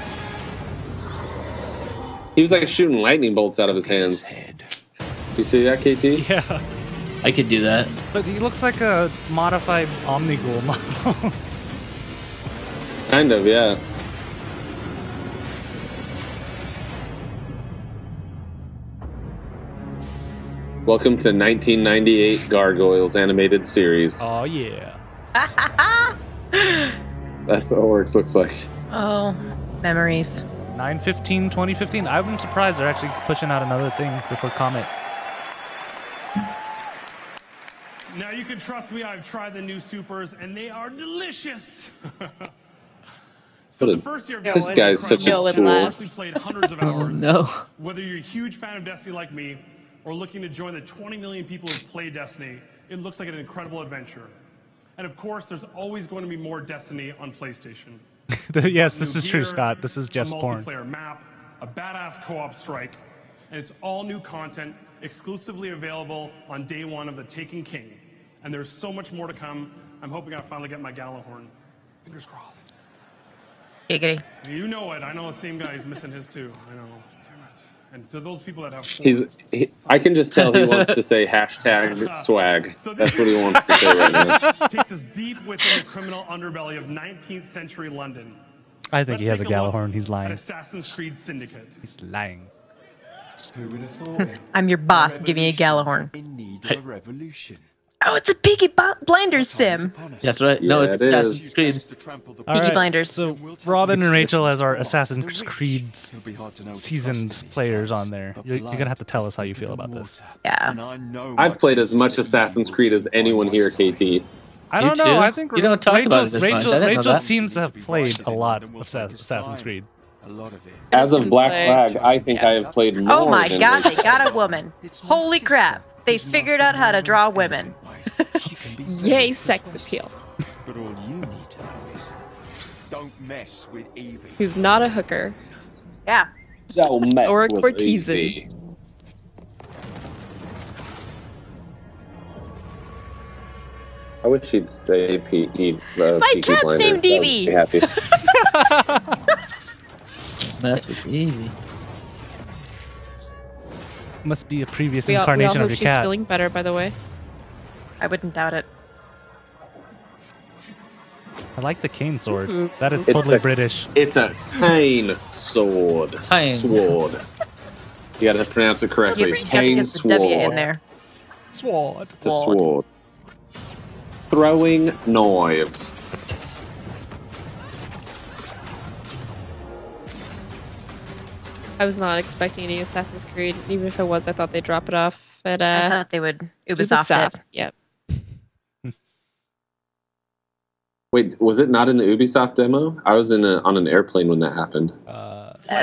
He was like shooting lightning bolts out of his hands. You see that, KT? Yeah. I could do that. But he looks like a modified Omnigul model. Kind of, yeah. Welcome to 1998 Gargoyles animated series. Oh yeah. That's what Oryx looks like. Oh, memories. 9/15/2015. I'm surprised they're actually pushing out another thing before Comet. Now you can trust me, I've tried the new supers and they are delicious. So What the a- first year of this Destiny guy's is such a incredible. fool. I've actually played hundreds of hours. no. Whether you're a huge fan of Destiny like me or looking to join the 20 million people who've played Destiny, it looks like an incredible adventure. And of course, there's always going to be more Destiny on PlayStation. Yes, this is true, Gear, Scott. This is Jeff's a porn. multiplayer map, a badass co-op strike, and it's all new content exclusively available on day one of the Taken King. And there's so much more to come. I'm hoping I finally get my Gallahorn. Fingers crossed. Giggity. You know it. I know the same guy is missing his too. I know. Damn it. And to those people that have I can just tell he wants to say hashtag swag. That's what he wants to say right now. takes us deep within the criminal underbelly of 19th century London. I think he has a Let's take look Gallahorn. He's at lying. Assassin's Creed Syndicate. He's lying. Who would have thought it? I'm your boss. Give me a Gallahorn. In need of a revolution. Oh, it's a Peaky Blinders sim. That's right. No, Yeah, it's it Assassin's is. Creed. All Peaky right, Blinders. So Robin and Rachel as our Assassin's Creed seasoned players on there. You're gonna have to tell us how you feel about this. Yeah. I've played as much Assassin's Creed as anyone here, KT. I don't You know. too? I think You don't talk about it Rachel's- this much. I didn't know Rachel that. seems to have played a lot of Assassin's Creed. A lot of it. As of Innocent Black play. Flag, I think I have played more. Oh my than god, Rachel. they got a woman. Holy crap. They figured out how to draw women. Yay, sex appeal. But all you need to know is, don't mess with Evie. Who's not a hooker. Yeah. So mess Or a with courtesan. Evie. I wish he'd stay My Peaky cat's Blinders. named I would be Evie. happy. Mess with Evie. Must be a previous We all incarnation hope of your she's cat. feeling better, by the way. I wouldn't doubt it. I like the cane sword. Mhm. That is It's totally a- British. It's a cane sword. Cane. Sword. You gotta pronounce it correctly. You have to Cane get the W in sword. there. Sword. It's a sword. Throwing knives. I was not expecting any Assassin's Creed. Even if it was, I thought they'd drop it off at I thought they would Ubisoft it. Yep. Wait, was it not in the Ubisoft demo? I was on an airplane when that happened.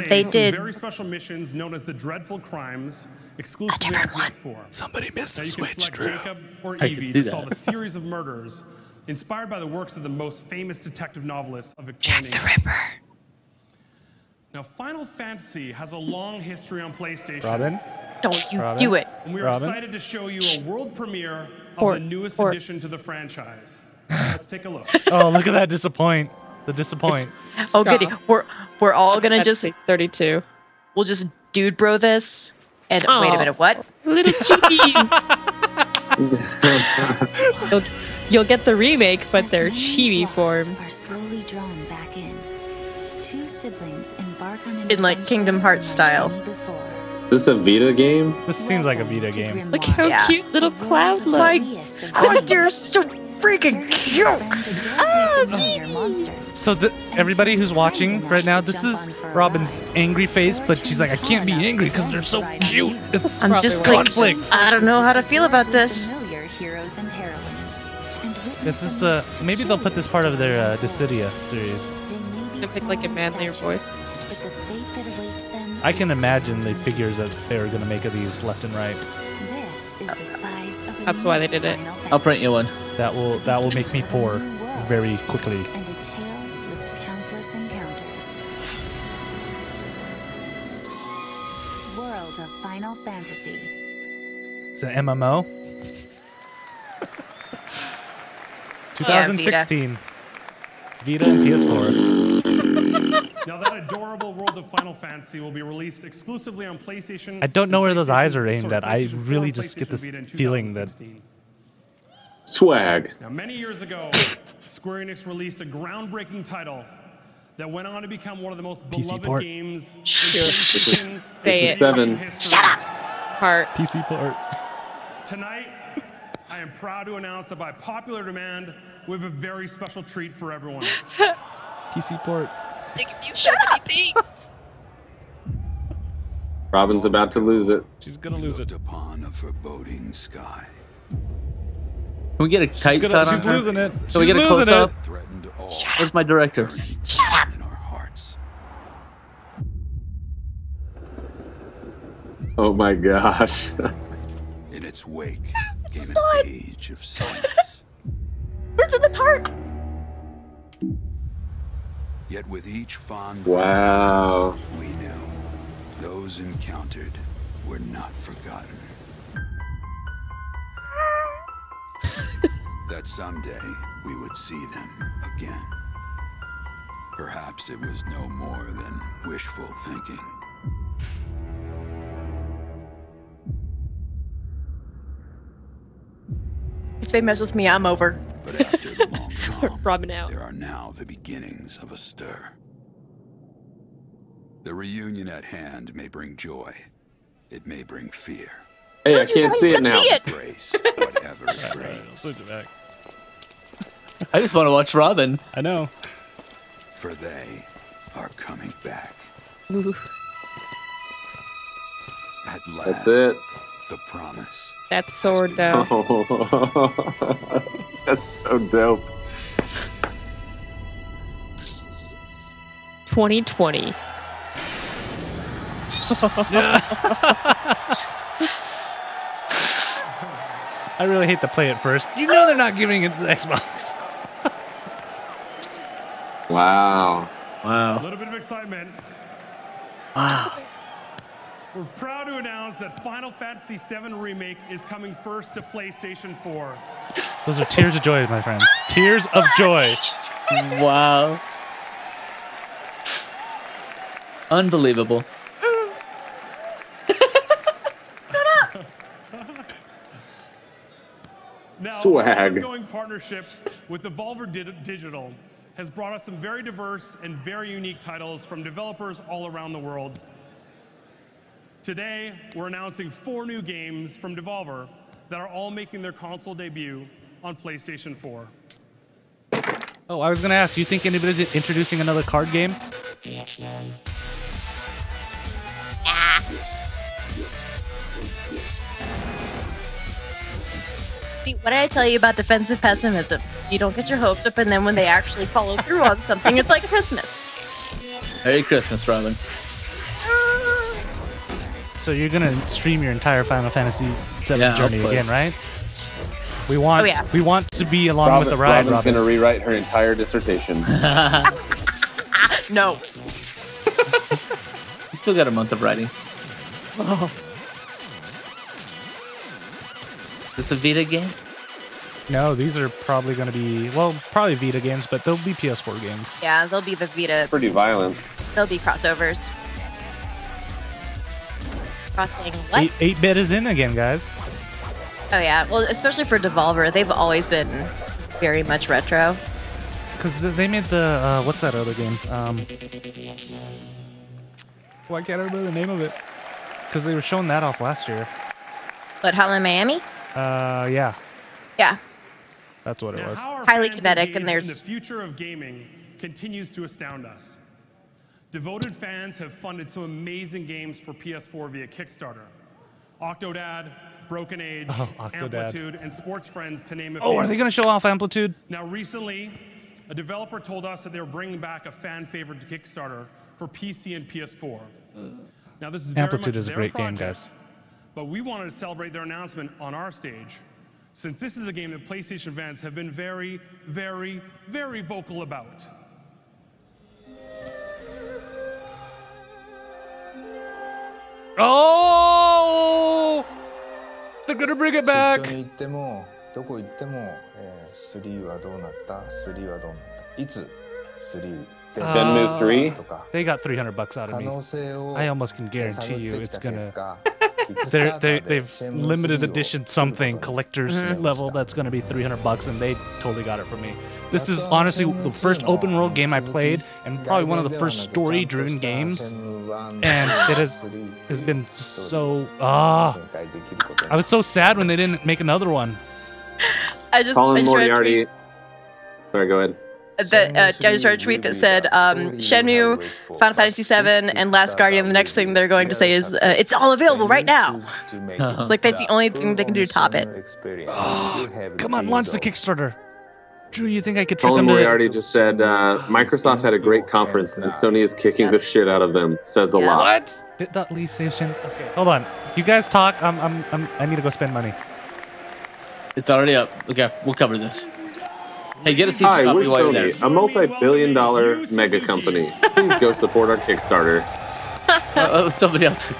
They did very special missions known as the Dreadful Crimes, exclusively on PS4. Somebody missed the Now you can switch, select Drew. Jacob or I can Evie see to that. solve a series of murders inspired by the works of the most famous detective novelists of Victorian England. Jack the Ripper. Now, Final Fantasy has a long history on PlayStation. Robin? Don't you Robin? do it. And we are Robin? excited to show you a world premiere of Or- the newest or- addition to the franchise. Let's take a look. Oh, look at that disappoint. The disappoint. Oh, goody. We're all gonna I'd just say 32. we'll just dude bro this. And wait Aw. a minute, what? Little chibis. You'll get the remake, but they're chibi form. Are slowly drawn back in. Two siblings embark on an In like Kingdom Hearts style. Is this a Vita game? This seems like a Vita game. Look how Yeah. cute little Cloud looks. Oh, you're so freaking cute. So everybody who's watching right now, this is Robin's angry face, but she's like, I can't be angry because they're so cute. It's I'm just like, conflict. I don't know how to feel about this. Familiar heroes and heroines. And This is maybe they'll put this part of their Dissidia series. To pick like a manlier voice. but the fate that awaits them. I can imagine the figures that they were going to make of these left and right. This is the size of a That's why they did it. I'll print you one. That will make me poor very quickly. And a tale with countless encounters. World of Final Fantasy. It's an MMO. 2016. Vita and PS4. Now, that adorable World of Final Fantasy will be released exclusively on PlayStation. I don't know where those eyes are aimed sorry, at. I PlayStation 4 really and just get PlayStation this Vita in feeling that 2016. Swag. Now, many years ago, Square Enix released a groundbreaking title that went on to become one of the most PC beloved port. games in Sure. PlayStation Say This it. is 7. history. Heart. PC port. Tonight, I am proud to announce that by popular demand, we have a very special treat for everyone. PC port. They can be so many things. Robin's about to lose it. She's gonna lose it. Upon a foreboding sky. Can we get a tight shot on She's her? losing it. Can we She's get a losing close up? Threatened all Where's my director? in our hearts. Oh my gosh. In its wake came an age of silence. Where's the part? Yet with each fond Wow. we knew those encountered were not forgotten. That someday we would see them again. Perhaps it was no more than wishful thinking. If they mess with me, I'm over. But after the long calm, Robin out. there are now the beginnings of a stir. The reunion at hand may bring joy. It may bring fear. Hey, I can't see it now. Embrace whatever it brings. Switch it back. I just want to watch Robin. I know. For they are coming back. Ooh, At last, That's it. the promise. that sword though. Oh, that's so dope. 2020. I really hate to play it first. You know they're not giving it to the Xbox. Wow. A Wow. little bit of excitement. Wow. We're proud to announce that Final Fantasy VII Remake is coming first to PlayStation 4. Those are tears of joy, my friends. Tears of joy. Wow. Unbelievable. Now, Swag. our ongoing partnership with Devolver Digital has brought us some very diverse and very unique titles from developers all around the world. Today, we're announcing 4 new games from Devolver that are all making their console debut on PlayStation 4. Oh, I was going to ask, do you think anybody's introducing another card game? See, what did I tell you about defensive pessimism? You don't get your hopes up, and then when they actually follow through on something, it's like Christmas. Merry Christmas, Robin. So you're gonna stream your entire Final Fantasy VII journey again, right? We want to be along with the ride. Robin's gonna rewrite her entire dissertation. No. You still got a month of writing. Oh. Is this a Vita game? No, these are probably going to be, well, probably Vita games, but they'll be PS4 games. Yeah, they'll be the Vita. Pretty violent. They'll be crossovers. Crossing what? 8-bit is in again, guys. Oh yeah, well, especially for Devolver, they've always been very much retro. Because they made the, what's that other game? Why can't I remember the name of it? Because they were showing that off last year. What, Hotline Miami? Yeah. Yeah. That's what it was. Highly kinetic, and there's... The future of gaming continues to astound us. Devoted fans have funded some amazing games for PS4 via Kickstarter. Octodad, Broken Age, Amplitude, and Sports Friends, to name a few. Oh, are they going to show off Amplitude? Now, recently, a developer told us that they were bringing back a fan favorite to Kickstarter for PC and PS4. Now, this is very Amplitude much is a their great game, project, guys. but we wanted to celebrate their announcement on our stage, since this is a game that PlayStation fans have been very, very, very vocal about. Oh! They're gonna bring it back! 出張に行ってもどこ行っても3はどうなった3はどうなったいつ3 Shenmue 3? They got $300 out of me. I almost can guarantee you it's gonna... They've limited edition something, collector's level, that's gonna be $300, and they totally got it from me. This is honestly the first open world game I played, and probably one of the first story-driven games. And it has been so... I was so sad when they didn't make another one. Colin Moriarty... Sorry, go ahead. I just read a tweet that said Shenmue, Final Fantasy VII, and Last Guardian. The next thing they're going to say is it's all available right now. It's like that's the only thing they can do to top it. Come on, launch the Kickstarter. Drew, you think I could trick Colin them to... Moriarty just said Microsoft had a great conference and Sony is kicking the shit out of them. Says a lot. What? Bit.ly save change. Okay, hold on. You guys talk. I need to go spend money. It's already up. Okay, we'll cover this. Hey, get a seat. Hi, we're Sony, a multi-billion-dollar mega company. Please go support our Kickstarter. Somebody else's.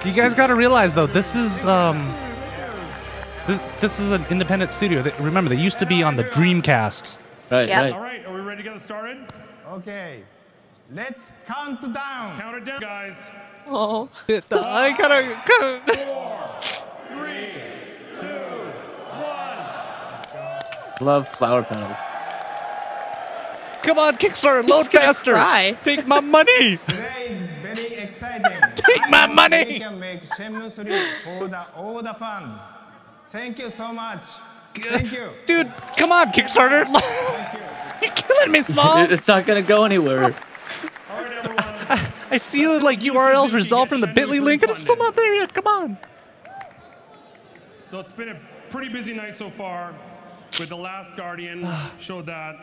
You guys got to realize though, this is this is an independent studio. Remember, they used to be on the Dreamcast. Right, right. All right, are we ready to get started? Okay, let's count down. Let's count it down, guys. Oh. I gotta... 4, 3, 2, 1. Love flower petals. Come on, Kickstarter, load faster! Cry. Take my money! Today is very exciting. Take my money! We can make Shenmue 3 for all the fans. Thank you so much. Thank you. Dude, come on, Kickstarter! You're killing me, Small! It's not gonna go anywhere. I see like URLs resolved from the bit.ly link and it's still not there yet. Come on. So it's been a pretty busy night so far. With The Last Guardian, showed that.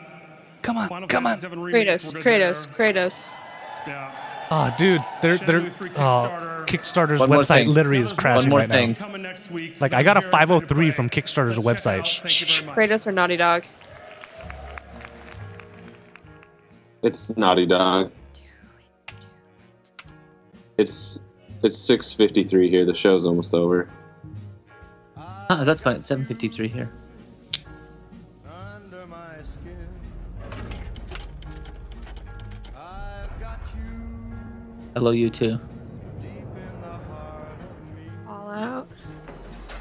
Come on, Final come on. Fantasy VII Remake, Kratos. Yeah. Oh, dude, Kickstarter's website literally is crashing right now. Like, I got a 503 from Kickstarter's website. Kratos or Naughty Dog? It's Naughty Dog. It's 6:53 here. The show's almost over. Ah, that's fine. It's 7:53 here. Hello, you too. All out.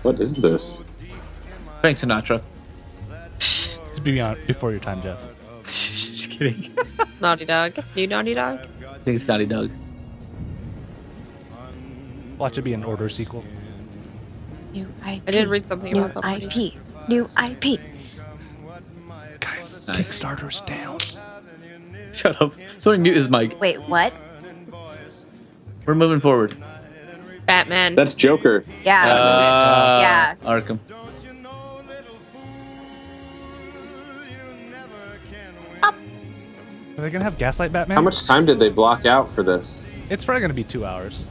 What is this? Frank Sinatra. It's before your time, Jeff. Just kidding. Naughty Dog. New Naughty Dog? I think it's Naughty Dog. Watch it be an Order sequel. New IP. I did read something New about that. IP. New IP. Guys, Kickstarter's down. Shut up. Somebody mute his mic. Wait, what? We're moving forward. Batman. That's Joker. Yeah. Arkham. Are they gonna have Gaslight Batman? How much time did they block out for this? It's probably gonna be 2 hours.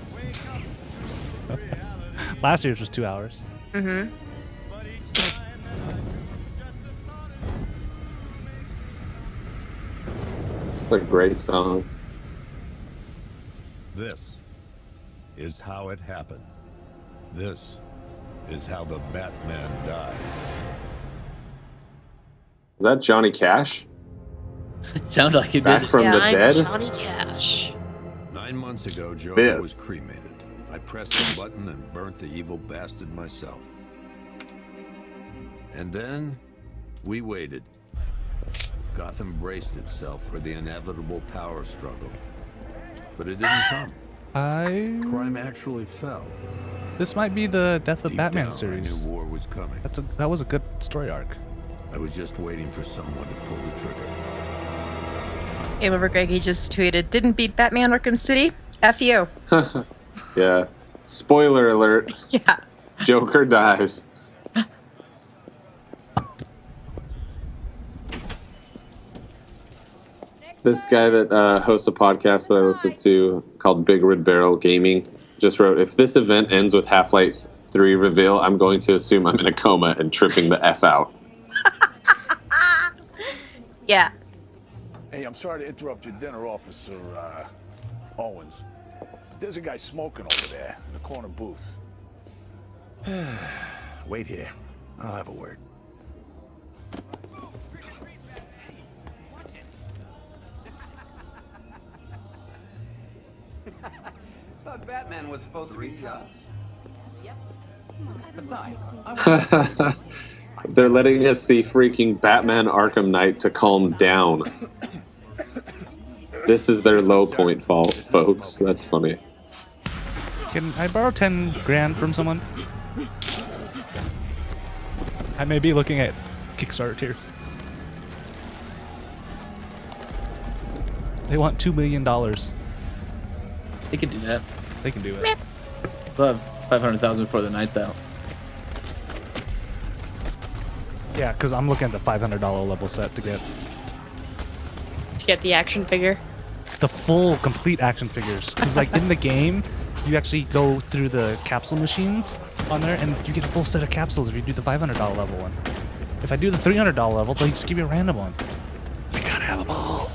Last year's was 2 hours. Mm-hmm. What a great song. This is how it happened. This is how the Batman died. Is that Johnny Cash? It sounded like it Back did. from the I'm dead? Johnny Cash. 9 months ago, Joker was cremated. I pressed the button and burnt the evil bastard myself. And then, we waited. Gotham braced itself for the inevitable power struggle. But it didn't come. Crime actually fell. This might be the Death of Deep Batman down, series. I knew war was coming. That was a good story arc. I was just waiting for someone to pull the trigger. Game Over Greggy just tweeted, didn't beat Batman Arkham City? F you. Yeah. Spoiler alert. Yeah. Joker dies. This guy that hosts a podcast that I listen to called Big Red Barrel Gaming just wrote, if this event ends with Half-Life 3 reveal, I'm going to assume I'm in a coma and tripping the F out. Yeah. Hey, I'm sorry to interrupt your dinner, Officer Owens. But there's a guy smoking over there in the corner booth. Wait here. I'll have a word. Thought Batman was supposed to read us. Yep. Besides, They're letting us see freaking Batman Arkham Knight to calm down. This is their low point, folks. That's funny. Can I borrow 10 grand from someone? I may be looking at Kickstarter tier. They want $2 million. They can do that. They can do it. They'll have 500,000 before the night's out. Yeah, because I'm looking at the $500 level set to get The action figure. the full, complete action figures. Because like in the game, you actually go through the capsule machines on there, and you get a full set of capsules if you do the $500 level one. If I do the $300 level, they'll just give you a random one. I gotta have them all.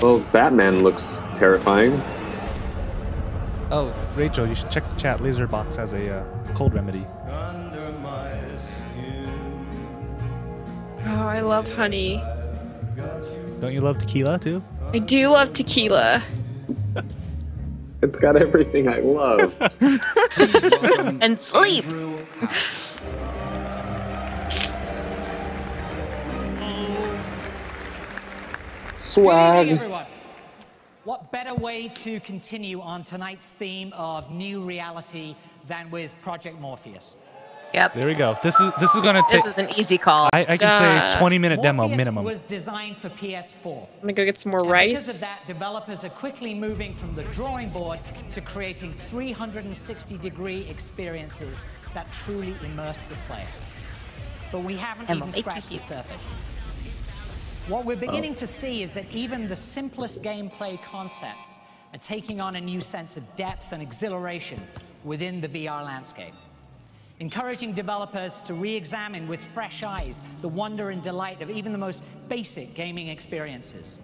Well, Batman looks terrifying. Oh, Rachel, you should check the chat. Laserbox has a cold remedy. Oh, I love honey. Don't you love tequila too? I do love tequila. It's got everything I love. And sleep. Swag. Good evening, everyone. What better way to continue on tonight's theme of new reality than with Project Morpheus? Yep. There we go. This is gonna take. This was an easy call. I can say 20-minute demo Morpheus minimum. was designed for PS4. I'm gonna go get some more And rice. because of that, developers are quickly moving from the drawing board to creating 360-degree experiences that truly immerse the player. But we haven't And even will make scratched you the surface. What we're beginning to see is that even the simplest gameplay concepts are taking on a new sense of depth and exhilaration within the VR landscape, encouraging developers to re-examine with fresh eyes the wonder and delight of even the most basic gaming experiences.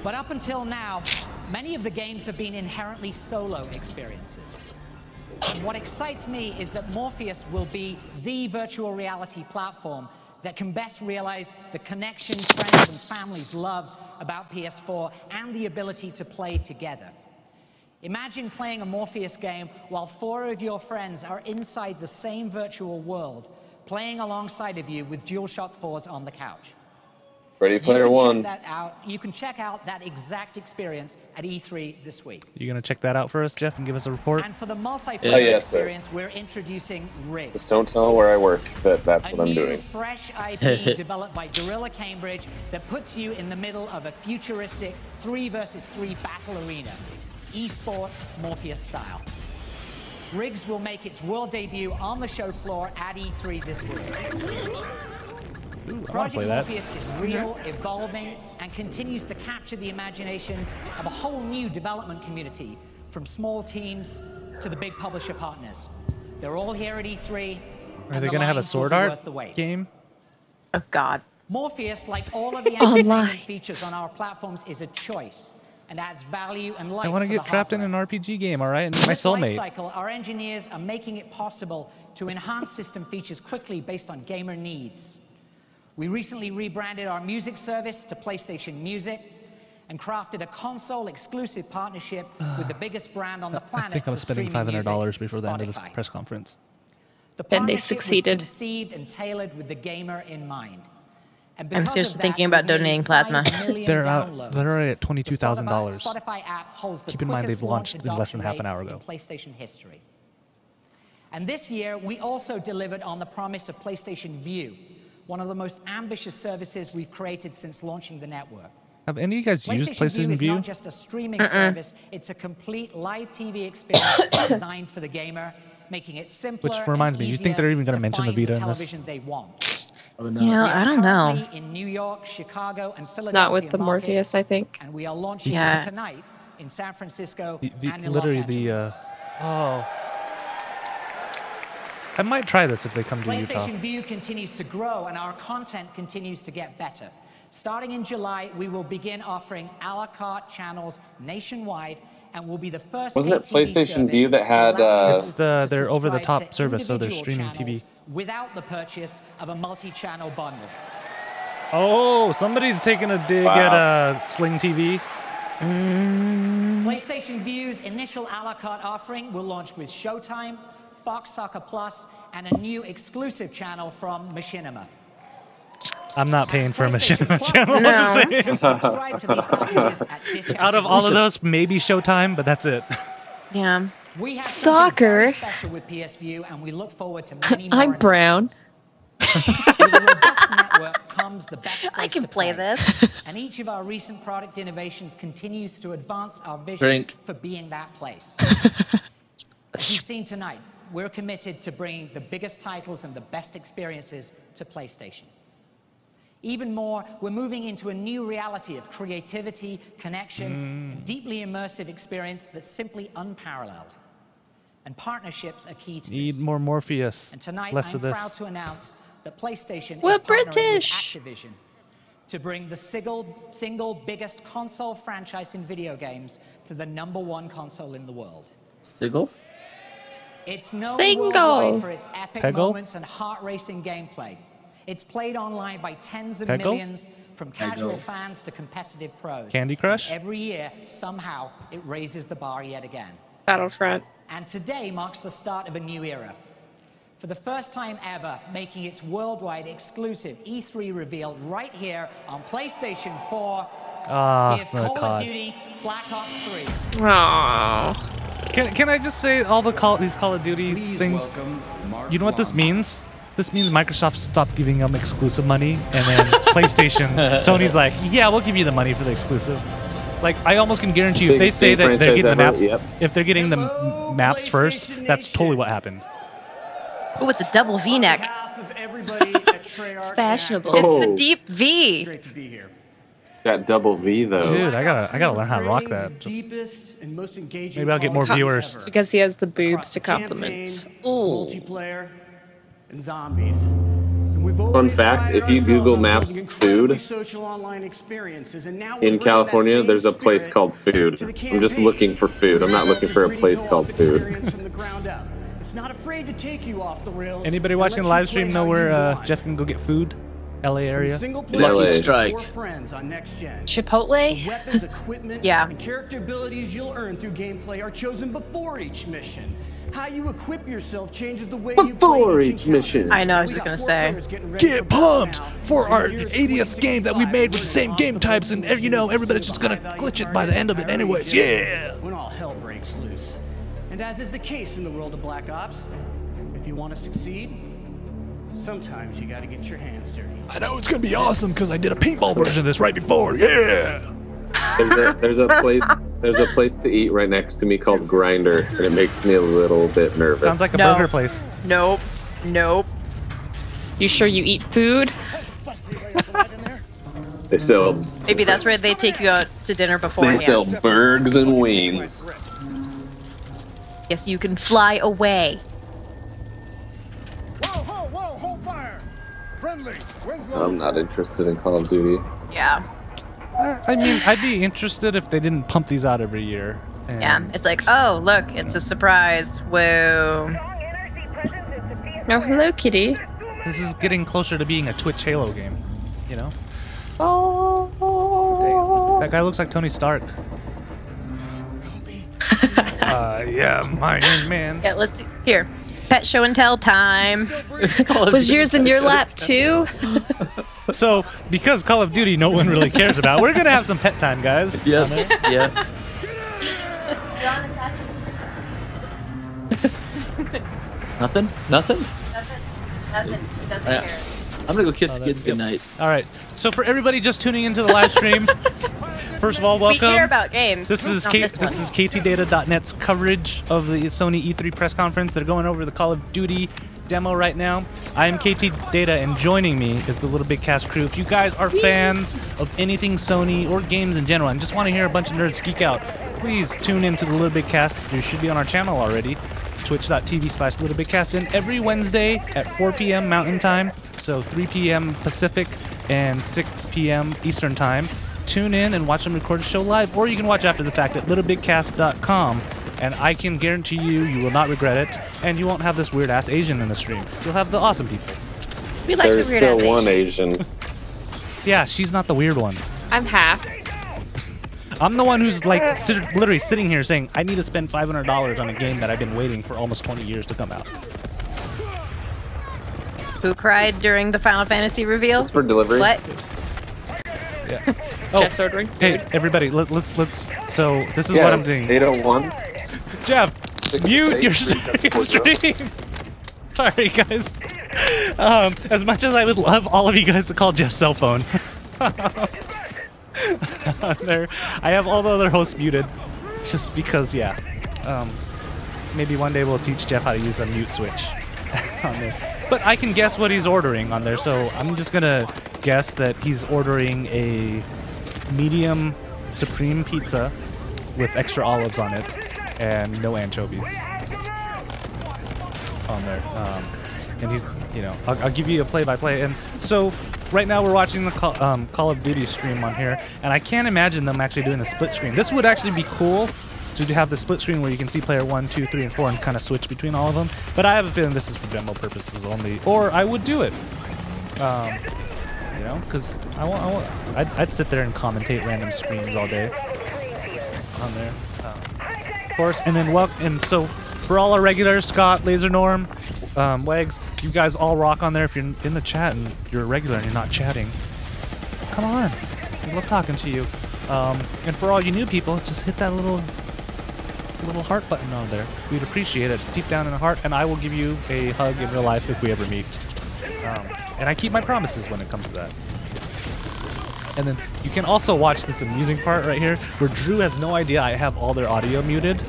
But up until now, many of the games have been inherently solo experiences. And what excites me is that Morpheus will be the virtual reality platform that can best realize the connection friends and families love about PS4 and the ability to play together. Imagine playing a Morpheus game while 4 of your friends are inside the same virtual world, playing alongside of you with DualShock 4s on the couch. Ready Player One. You can check out that exact experience at E3 this week. You gonna check that out for us, Jeff, and give us a report? And for the multiplayer experience, we're introducing Rigs. Just don't tell where I work that that's what I'm doing. A fresh IP developed by Gorilla Cambridge that puts you in the middle of a futuristic 3 versus 3 battle arena, esports Morpheus style. Rigs will make its world debut on the show floor at E3 this week. Project Morpheus is real, evolving, and continues to capture the imagination of a whole new development community, from small teams to the big publisher partners. They're all here at E3. Are they going to have a Sword Art game? Oh, God. Morpheus, like all of the entertainment features on our platforms, is a choice and adds value and life. I want to get trapped in an RPG game, all right? And my soulmate. Cycle, our engineers are making it possible to enhance system features quickly based on gamer needs. We recently rebranded our music service to PlayStation Music and crafted a console-exclusive partnership with the biggest brand on the planet. I think I'm spending $500 before the end of this press conference. The partnership was conceived and tailored with the gamer in mind. I'm seriously thinking about donating plasma. They're already at $22,000. Keep in mind they've launched in less than half an hour ago. PlayStation history. And this year, we also delivered on the promise of PlayStation Vue, one of the most ambitious services we've created since launching the network. Have any of you guys used PlayStation Vue? Is not just a streaming service, it's a complete live TV experience designed for the gamer, making it simpler. Which reminds me, you think they're even going to mention the Vita in this? They want. You know, I don't know. In New York, Chicago, and Philadelphia. Not with the Morpheus, I think. And we are launching tonight in San Francisco and in literally Los Angeles. I might try this if they come to Utah. PlayStation Vue continues to grow and our content continues to get better. Starting in July, we will begin offering a la carte channels nationwide and will be the first. Wasn't it PlayStation Vue that had? It's their over-the-top service, so they're streaming TV. Without the purchase of a multi-channel bundle. Oh, somebody's taking a dig at Sling TV. PlayStation Vue's initial a la carte offering will launch with Showtime, Fox Soccer Plus, and a new exclusive channel from Machinima. I'm not paying for a Machinima channel. No. I'm just saying. Out of all of those, maybe Showtime, but that's it. Yeah. We have soccer special with PS Vue, and we look forward to many more. I'm brown. With a robust network comes the best place I can to play this. And each of our recent product innovations continues to advance our vision for being that place. As you've seen tonight, we're committed to bringing the biggest titles and the best experiences to PlayStation. Even more, we're moving into a new reality of creativity, connection, and deeply immersive experience that's simply unparalleled. And partnerships are key to this. Need more Morpheus. And tonight, less I'm of this. proud to announce that PlayStation We're is partnering British. with Activision to bring the single biggest console franchise in video games to the #1 console in the world. Sigil? It's known Single. worldwide for its epic Peggle? moments and heart-racing gameplay. It's played online by tens of Peggle? millions, from casual fans to competitive pros. Candy Crush? And every year, somehow, it raises the bar yet again. Battlefront. And today marks the start of a new era. For the first time ever, making its worldwide exclusive E3 reveal right here on PlayStation 4. Here's Call of Duty Black Ops 3. Aww. Can I just say all these Call of Duty things? You know what this means? This means Microsoft stopped giving them exclusive money, and then PlayStation, Sony's like, yeah, we'll give you the money for the exclusive. Like, I almost can guarantee you, if they say that they're getting the maps, if they're getting the maps first, that's totally what happened. Oh, it's a double V-neck. It's fashionable. It's the deep V. Great to be here. That double V though. Dude, I gotta learn how to rock that. Maybe I'll get more viewers. It's because he has the boobs to compliment. Multiplayer and zombies. Fun fact, if you Google Maps food in California, there's a place called Food. I'm just looking for food. I'm not looking for a place called Food. It's not afraid to take you off the rails. Anybody watching the live stream know where Jeff can go get food? LA area. Lucky Strike. Chipotle? Weapons, equipment, Yeah. and character abilities you'll earn through gameplay are chosen before each mission. How you equip yourself changes the way you play Before each mission. I know, I was just gonna say. Get pumped for our 80th game that we made with the same game types, and you know everybody's just gonna glitch it by the end of it anyways. Yeah. When all hell breaks loose. And as is the case in the world of Black Ops, if you want to succeed, sometimes you gotta get your hands dirty. I know it's gonna be awesome because I did a paintball version of this right before. Yeah. There's a place to eat right next to me called Grinder, and it makes me a little bit nervous. Sounds like a burger place. Nope. Nope. You sure you eat food? They sell. Maybe that's where they take you out to dinner They beforehand. sell burgers and wings. Yes, you can fly away. I'm not interested in Call of Duty. Yeah. I mean, I'd be interested if they didn't pump these out every year. And Yeah. It's like, oh, look, it's a surprise. Whoa. Oh, hello, kitty. This is getting closer to being a Twitch Halo game, you know? Oh. That guy looks like Tony Stark. Yeah, my man. Yeah, let's do here. Pet show and tell time. Was yours in your lap too? So, because Call of Duty no one really cares about, we're gonna have some pet time, guys. Yep. Yep. Nothing? Nothing? Nothing. He doesn't Alright, care. I'm gonna go kiss the kids goodnight. All right. So for everybody just tuning into the live stream, first of all, welcome. We care about games. This is Not this one. is KTData.net's coverage of the Sony E3 press conference. They're going over the Call of Duty demo right now. I am KT Data, and joining me is the LittleBigKast crew. If you guys are fans of anything Sony or games in general and just want to hear a bunch of nerds geek out, please tune into the LittleBigKast. You should be on our channel already. Twitch.tv/LittleBigKast, and every Wednesday at 4 p.m. Mountain Time, so 3 p.m. Pacific and 6 p.m. Eastern Time. Tune in and watch them record the show live, or you can watch after the fact at littlebigkast.com, and I can guarantee you will not regret it, and you won't have this weird-ass Asian in the stream. You'll have the awesome people. We like There's the weird still one Asian. Yeah, she's not the weird one. I'm half. I'm the one who's like literally sitting here saying, I need to spend $500 on a game that I've been waiting for almost 20 years to come out. Who cried during the Final Fantasy reveal? This for delivery? What? Yeah. Jeff's ordering food. Hey, everybody, let's. So this is what I'm doing. 801. Jeff, mute your stream. Sorry, guys. As much as I would love all of you guys to call Jeff's cell phone. There, I have all the other hosts muted, just because, yeah. Maybe one day we'll teach Jeff how to use a mute switch on there. But I can guess what he's ordering on there, so I'm just gonna guess that he's ordering a medium supreme pizza with extra olives on it and no anchovies on there. And he's, you know, I'll give you a play-by-play. And so right now we're watching the Call of Duty stream on here, and I can't imagine them actually doing a split screen. This would actually be cool to have the split screen where you can see player 1, 2, 3, and 4 and kind of switch between all of them. But I have a feeling this is for demo purposes only, or I would do it. You know, because I'd sit there and commentate random streams all day on there. Of course, and then and so for all our regulars, Scott, Laser Norm, Wags, you guys all rock on there. If you're in the chat and you're a regular and you're not chatting, come on. We love talking to you. And for all you new people, just hit that little heart button on there. We'd appreciate it deep down in the heart, and I will give you a hug in real life if we ever meet. And I keep my promises when it comes to that. And then you can also watch this amusing part right here, where Drew has no idea I have all their audio muted.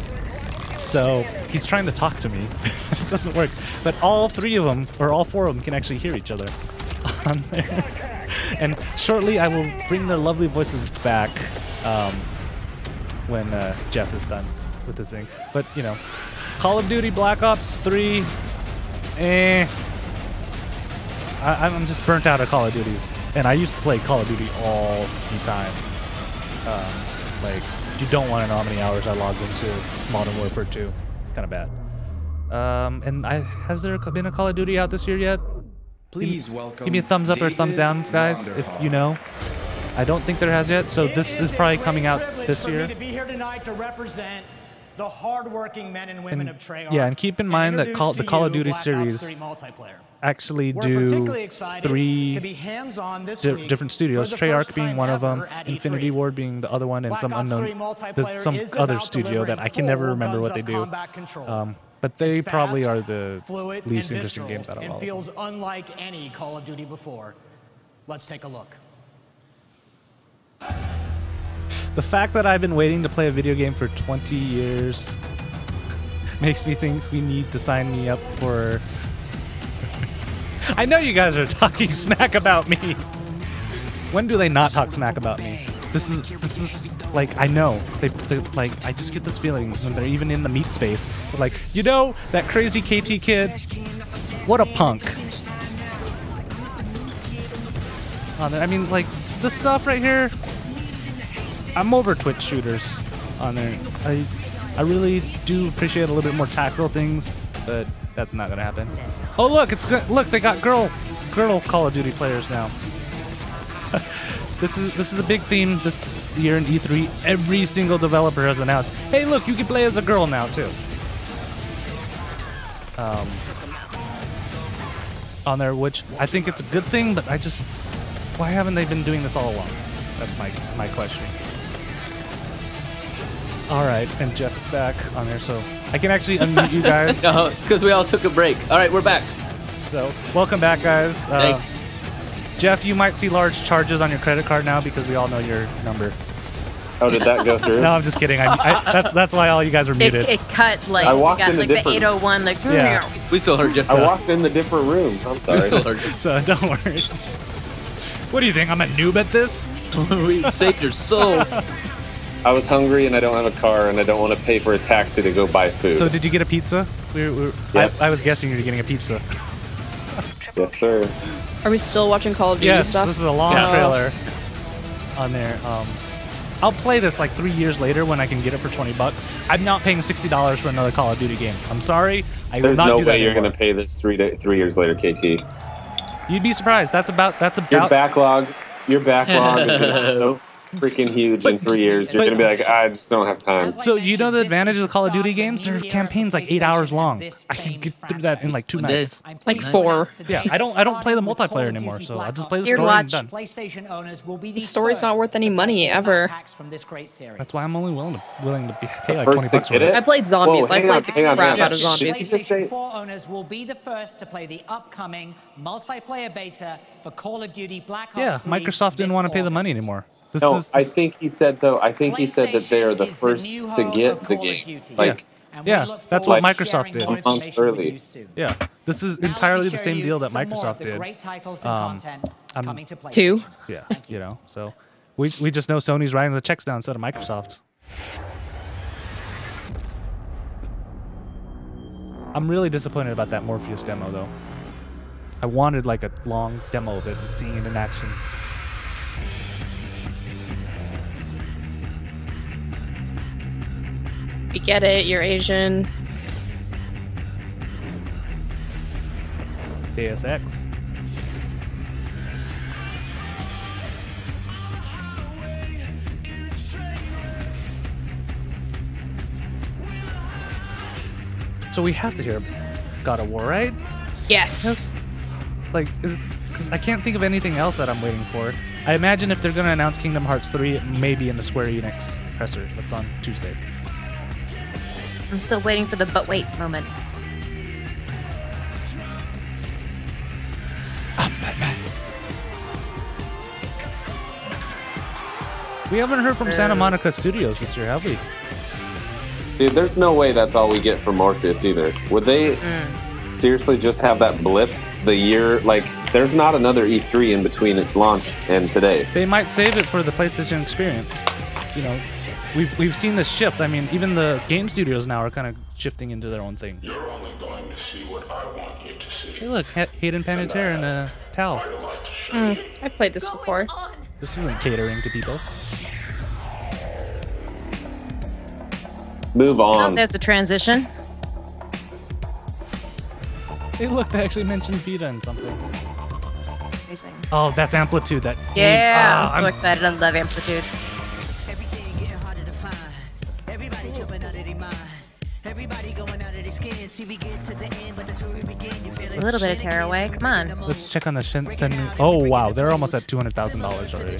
So he's trying to talk to me. It doesn't work. But all 3 of them, or all 4 of them, can actually hear each other on there. And shortly I will bring their lovely voices back when Jeff is done with the thing. But, you know, Call of Duty Black Ops 3, I'm just burnt out of Call of Duties. And I used to play Call of Duty all the time. Like, you don't want to know how many hours I logged into Modern Warfare 2. It's kind of bad. And has there been a Call of Duty out this year yet? Please welcome. Give me a thumbs up or thumbs down, guys, if you know. I don't think there has yet, so this is probably coming out this year. To be here tonight to represent the hardworking men and women of Treyarch. Yeah, and keep in mind that the Call of Duty series actually do 3 different studios. Treyarch being one of them, Infinity Ward being the other one, and some other studio that I can never remember what they do. But they probably are the least interesting games out of all of them. Feels unlike any Call of Duty before. Let's take a look. The fact that I've been waiting to play a video game for 20 years makes me think we need to sign me up for... I know you guys are talking smack about me. When do they not talk smack about me? This is like, I know. They like, I just get this feeling when they're even in the meat space. They're like, you know, that crazy KT kid? What a punk. I mean, like, this stuff right here, I'm over Twitch shooters on there. I really do appreciate a little bit more tactical things, but that's not gonna happen. Oh look, it's good. Look, they got girl Call of Duty players now. This is a big theme this year in E3. Every single developer has announced, hey, look, you can play as a girl now too. On there, which I think it's a good thing, but why haven't they been doing this all along? That's my question. All right, and Jeff's back on there, so I can actually unmute you guys. No, it's because we all took a break. All right, we're back. So, welcome back, guys. Thanks. Jeff, you might see large charges on your credit card now because we all know your number. Oh, did that go through? No, I'm just kidding. That's why all you guys are muted. It cut like I walked in the 801. Like, yeah. We still heard Jeff. I walked in the different room. I'm sorry. We still heard you. So don't worry. What do you think? I'm a noob at this? We saved your soul. I was hungry and I don't have a car and I don't want to pay for a taxi to go buy food. So did you get a pizza? Yep. I was guessing you were getting a pizza. Yes, sir. Are we still watching Call of Duty stuff? Yes, this is a long trailer on there. I'll play this like 3 years later when I can get it for $20. I'm not paying $60 for another Call of Duty game. I'm sorry. I will not do that. There's no way you're anymore. going to pay this 3 years later, KT. You'd be surprised. That's about your backlog is going to be so freaking huge in 3 years. You're going to be like, I just don't have time. So you know the advantage of the Call of Duty games? Their campaign's like 8 hours long. I can get through that in like 2 nights. Like 4. Yeah, I don't play the multiplayer anymore, so I'll just play the story and done. The story's not worth any money ever. That's why I'm only willing to pay like $20 for it. I played zombies. I played the crap out of zombies. PlayStation 4 owners will be the first to play the upcoming multiplayer beta for Call of Duty Black Ops 3. Yeah, Microsoft didn't want to pay the money anymore. I think he said that they are the first to get the game. Like, yeah, that's what Microsoft did. A month early. Yeah, this is entirely the same deal that Microsoft did. 2. Yeah, you know, so we just know Sony's writing the checks down instead of Microsoft. I'm really disappointed about that Morpheus demo, though. I wanted like a long demo of it and seeing it in action. We get it, you're Asian. Deus Ex. So we have to hear God of War, right? Yes. Like, because I can't think of anything else that I'm waiting for. I imagine if they're going to announce Kingdom Hearts 3, it may be in the Square Enix presser that's on Tuesday. I'm still waiting for the but wait moment. We haven't heard from Santa Monica Studios this year, have we? Dude, there's no way that's all we get from Morpheus either. Would they seriously just have that blip the year? Like, there's not another E3 in between its launch and today. They might save it for the PlayStation experience. You know, we've seen this shift. I mean, even the game studios now are kind of shifting into their own thing. You're only going to see what I want you to see. Hey, look, Hayden Panettiere in a towel. I've played this before. This isn't catering to people. Move on. Oh, there's a transition. Hey, look, they actually mentioned Vita and something. Amazing. Oh, that's Amplitude. That Yeah, game. I'm so excited. I love Amplitude. A little bit of tearaway. Come on. Let's check on the Shenmue. Oh wow, they're almost at $200,000 already.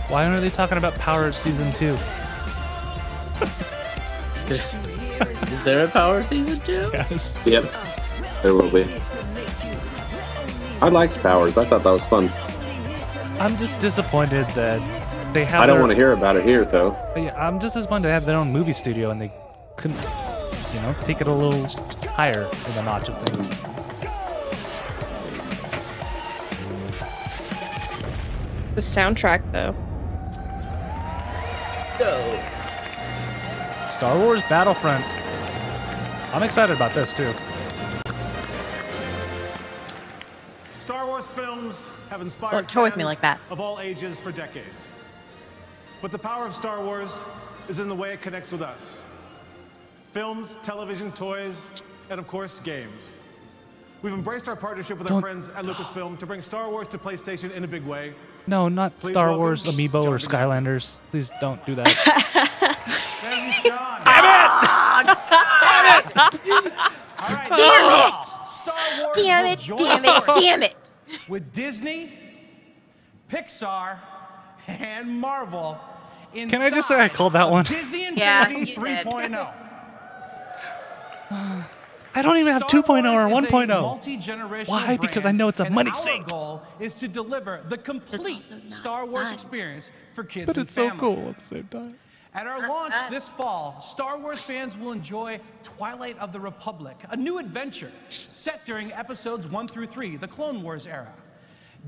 Why aren't they talking about Power Season 2? Is there a Power Season 2? Yes. Yep, there will be. I liked Powers. I thought that was fun. I'm just disappointed that they have. I don't want to hear about it here, though. Yeah, I'm just disappointed they have their own movie studio and they couldn't, you know, take it a little higher in the notch of things. The soundtrack, though. Go. Star Wars Battlefront. I'm excited about this too. Star Wars films have inspired Don't toy with me fans like that. of all ages for decades. But the power of Star Wars is in the way it connects with us. Films, television, toys, and of course, games. We've embraced our partnership with our friends at Lucasfilm to bring Star Wars to PlayStation in a big way. No, not Please Star welcome Wars Amiibo or Skylanders. Please don't do that. All right, Damn it! Star Wars Damn will it! join Damn it! forces Damn it! With Disney, Pixar, and Marvel. Can I just say I called that one? Disney Yeah, Infinity you did. 3.0. I don't even have 2.0 or 1.0. Multi-generational Why? Because I brand, know it's a and money our sink. goal is to deliver the complete Star Wars experience for kids But and it's so family. cool at the same time. At our launch this fall, Star Wars fans will enjoy Twilight of the Republic, a new adventure set during episodes 1 through 3, the Clone Wars era.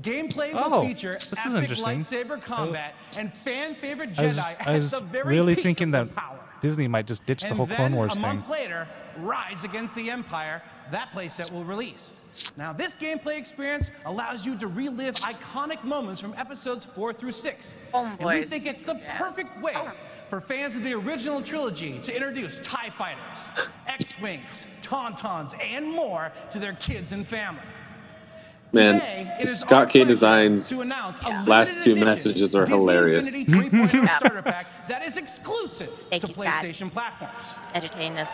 Gameplay will feature this is epic interesting. lightsaber combat and fan-favorite I was, Jedi I at was the very really peak thinking of that their power. Disney might just ditch the whole And Clone then, Wars a thing. month later, Rise Against the Empire, that playset will release. Now, this gameplay experience allows you to relive iconic moments from episodes 4 through 6. And we think it's the perfect way for fans of the original trilogy to introduce TIE fighters, X-Wings, Tauntauns, and more to their kids and family. Man, Scott K. Design's last two messages are hilarious. Disney Infinity 3.0 starter pack that is exclusive to PlayStation platforms. Entertain us.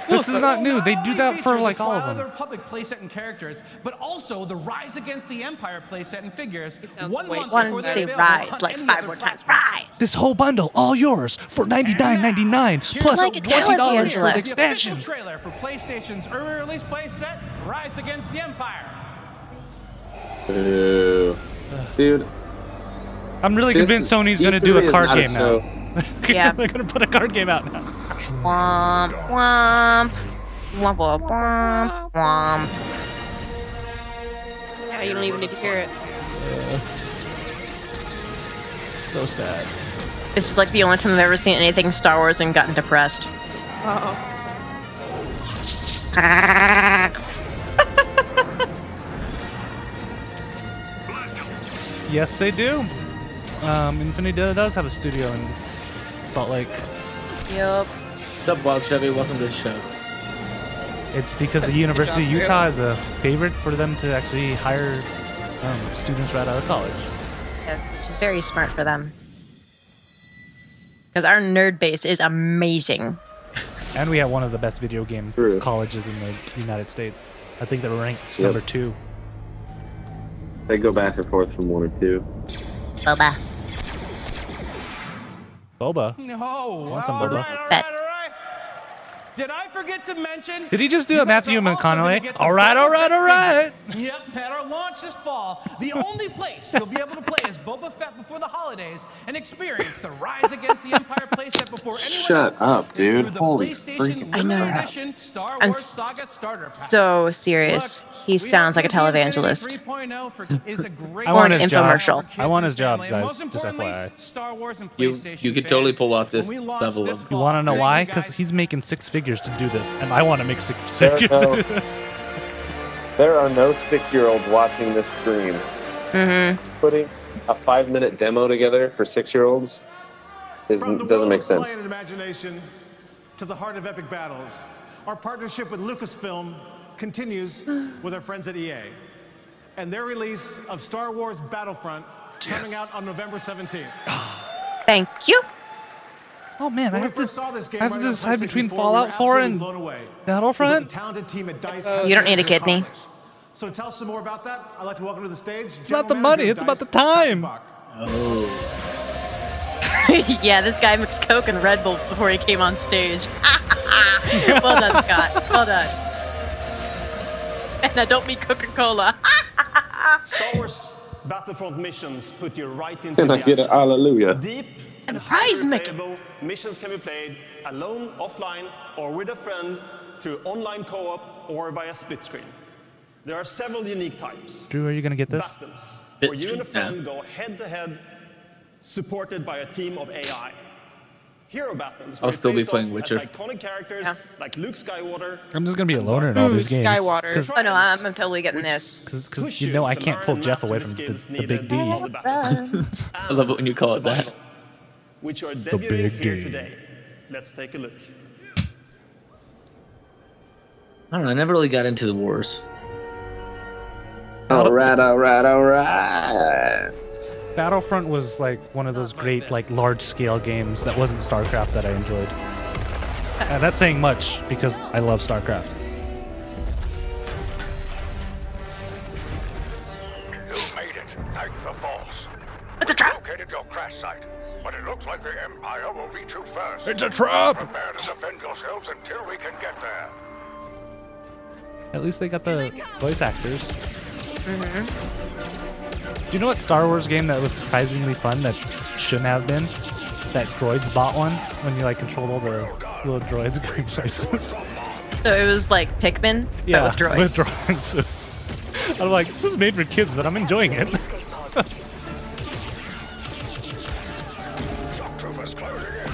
This is not new. They do that for like all of The them. Republic playset and characters, but also the Rise Against the Empire playset and figures. 1 month Wanted before to they're say available rise on like any 5 other more times. platform. Rise. This whole bundle, all yours for $99.99 plus like a $20 for the televangelist. The official expansions. trailer for PlayStation's early release playset, Rise Against the Empire. Ew. Dude. I'm really This convinced Sony's going to do E3 a is card not a game show. now. Yeah. They're going to put a card game out now. Womp womp. Womp womp womp womp. Yeah, you don't even need to hear it. So sad. This is like the only time I've ever seen anything Star Wars and gotten depressed. Uh-oh. Yes, they do. Infinity does have a studio in Salt Lake. Yep. What's up, Bob Chevy? Welcome to the show. It's because the University of Utah is a favorite for them to actually hire students right out of college. Yes, which is very smart for them. Because our nerd base is amazing. And we have one of the best video game colleges in the United States. I think they're ranked number 2. They go back and forth from 1 or 2. Boba. Boba? No. Want some all Boba? right, all right, all right. Did I forget to mention? Did he just do a Matthew McConaughey? All right, all right, all right. Yep, at our launch this fall, the only place you'll be able to play as Boba Fett before the holidays and experience the Rise Against the Empire playset before anyone else. Shut up, dude. Through the Holy PlayStation freaking Limited crap. Edition Star I'm Wars Saga Starter Pack. So serious. He sounds like a televangelist. 3.0 is a great I want his job. infomercial. I want his job, And guys. most Just importantly, FYI. Star Wars and You PlayStation could totally fans, pull off this when we launch level this of. You want to know Thank why? you, Because guys. he's making 6 figures to do this, and I want to make 6 figures to do this. There are no 6-year-olds watching this stream. Putting a 5-minute demo together for 6-year-olds doesn't make sense. From the world of play and imagination to the heart of epic battles, our partnership with Lucasfilm continues with our friends at EA and their release of Star Wars Battlefront coming out on November 17th. Thank you. Oh man, I have to decide between we Fallout 4 and blown away Battlefront. with the talented team at DICE. You don't need a kidney. So to tell us some more about that, I'd like to welcome to the stage. It's not the money, it's about the time. Yeah, this guy mixed Coke and Red Bull before he came on stage. Well done, Scott. Well done. And I don't mean Coca-Cola. Star Wars Battlefront missions put you right into Can I get a hallelujah? Deep and highly playable missions can be played alone, offline, or with a friend through online co-op or via split screen. There are several unique types. Drew, are you gonna get this? Battles, where you and a friend go head-to-head, supported by a team of AI. Hero battles. I'll still be playing Witcher. Iconic characters like Luke Skywalker. I'm just gonna be a loner in all these games. Skywalker. Oh no, I'm totally getting this. Because you know I can't pull Jeff away from the big D. I love it when you call it that. Which are The big here D. today. Let's take a look. I don't know. I never really got into the wars. All right. Battlefront was like one of those great like large-scale games that wasn't StarCraft that I enjoyed. And that's saying much because I love StarCraft. You made it. Thank the Force. It's a trap. Located your crash site, but it looks like the Empire will reach you first. It's a trap. Prepare to defend yourselves until we can get there. At least they got the voice actors. Do you know what Star Wars game that was surprisingly fun that shouldn't have been? That Droids bot one when you like controlled all the little droids going places. So it was like Pikmin, Yeah, but with droids. with droids. I'm like, this is made for kids, but I'm enjoying it. Shock troopers closing in.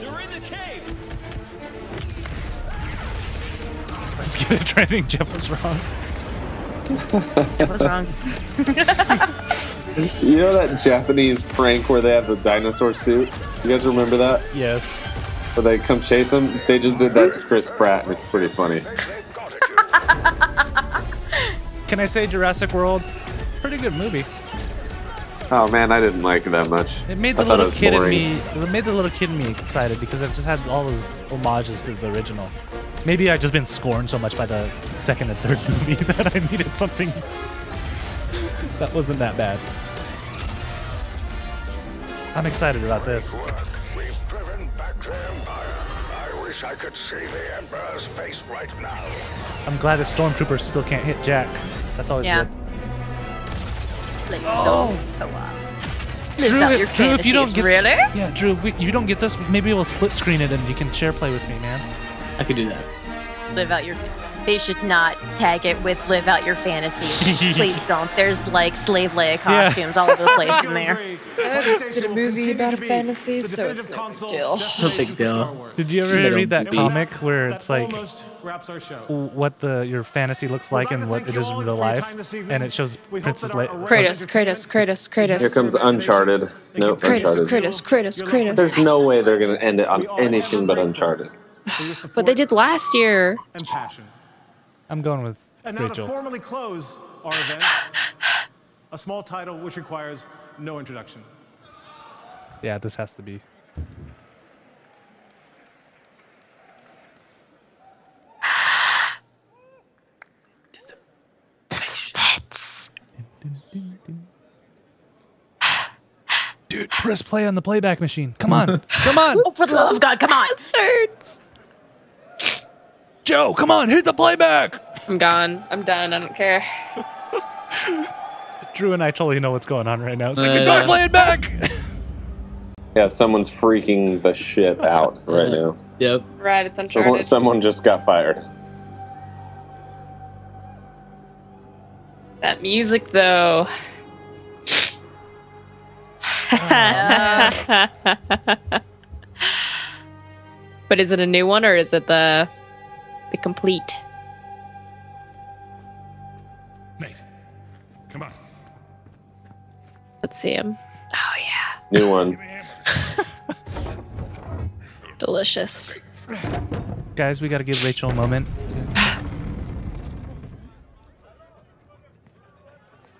They're in the cave. Let's get it trending. Jeff was wrong. Jeff was wrong. You know that Japanese prank where they have the dinosaur suit? You guys remember that? Yes. Where they come chase him? They just did that to Chris Pratt, and it's pretty funny. Can I say Jurassic World? Pretty good movie. Oh man, I didn't like it that much. It made the I thought little it was kid in boring. me. It made the little kid in me excited because it just had all those homages to the original. Maybe I've just been scorned so much by the second and third movie that I needed something that wasn't that bad. I'm excited about this. We've driven back the Empire. I wish I could see the Emperor's face right now. I'm glad the stormtroopers still can't hit Jack. That's always good. Oh. Live Drew, out your Drew, if you don't fantasies, get, really? yeah, Drew, if you don't get this, maybe we'll split screen it and you can share play with me, man. I could do that. Live out your. They should not tag it with "Live out your fantasies." Please don't. There's like slave Leia costumes all over the place in there. I just did a movie about a fantasy, so it's no big deal. No big deal. Did you ever read that movie. comic where it's like Wraps our show. what your fantasy looks like and what it is in real life, and it shows Princess Leia. Kratos. Here comes Uncharted. Nope, Uncharted. Kratos. There's no way they're gonna end it on anything but Uncharted. But they did last year. And passion. I'm going with And now to Rachel. formally close our event, a small title which requires no introduction. Yeah, this has to be. Suspense. Dude, press play on the playback machine. Come on. Come on. Oh, for the love of God, come on. Bastards. Joe, come on. Hit the playback. I'm gone. I'm done. I don't care. Drew and I totally know what's going on right now. It's like, it's not playing back. Yeah, someone's freaking the shit out right now. Yep. Right, it's Uncharted. Someone just got fired. That music, though. But is it a new one or is it the complete? Nate, come on. Let's see him. Oh yeah. New one. Delicious. Guys, we got to give Rachel a moment.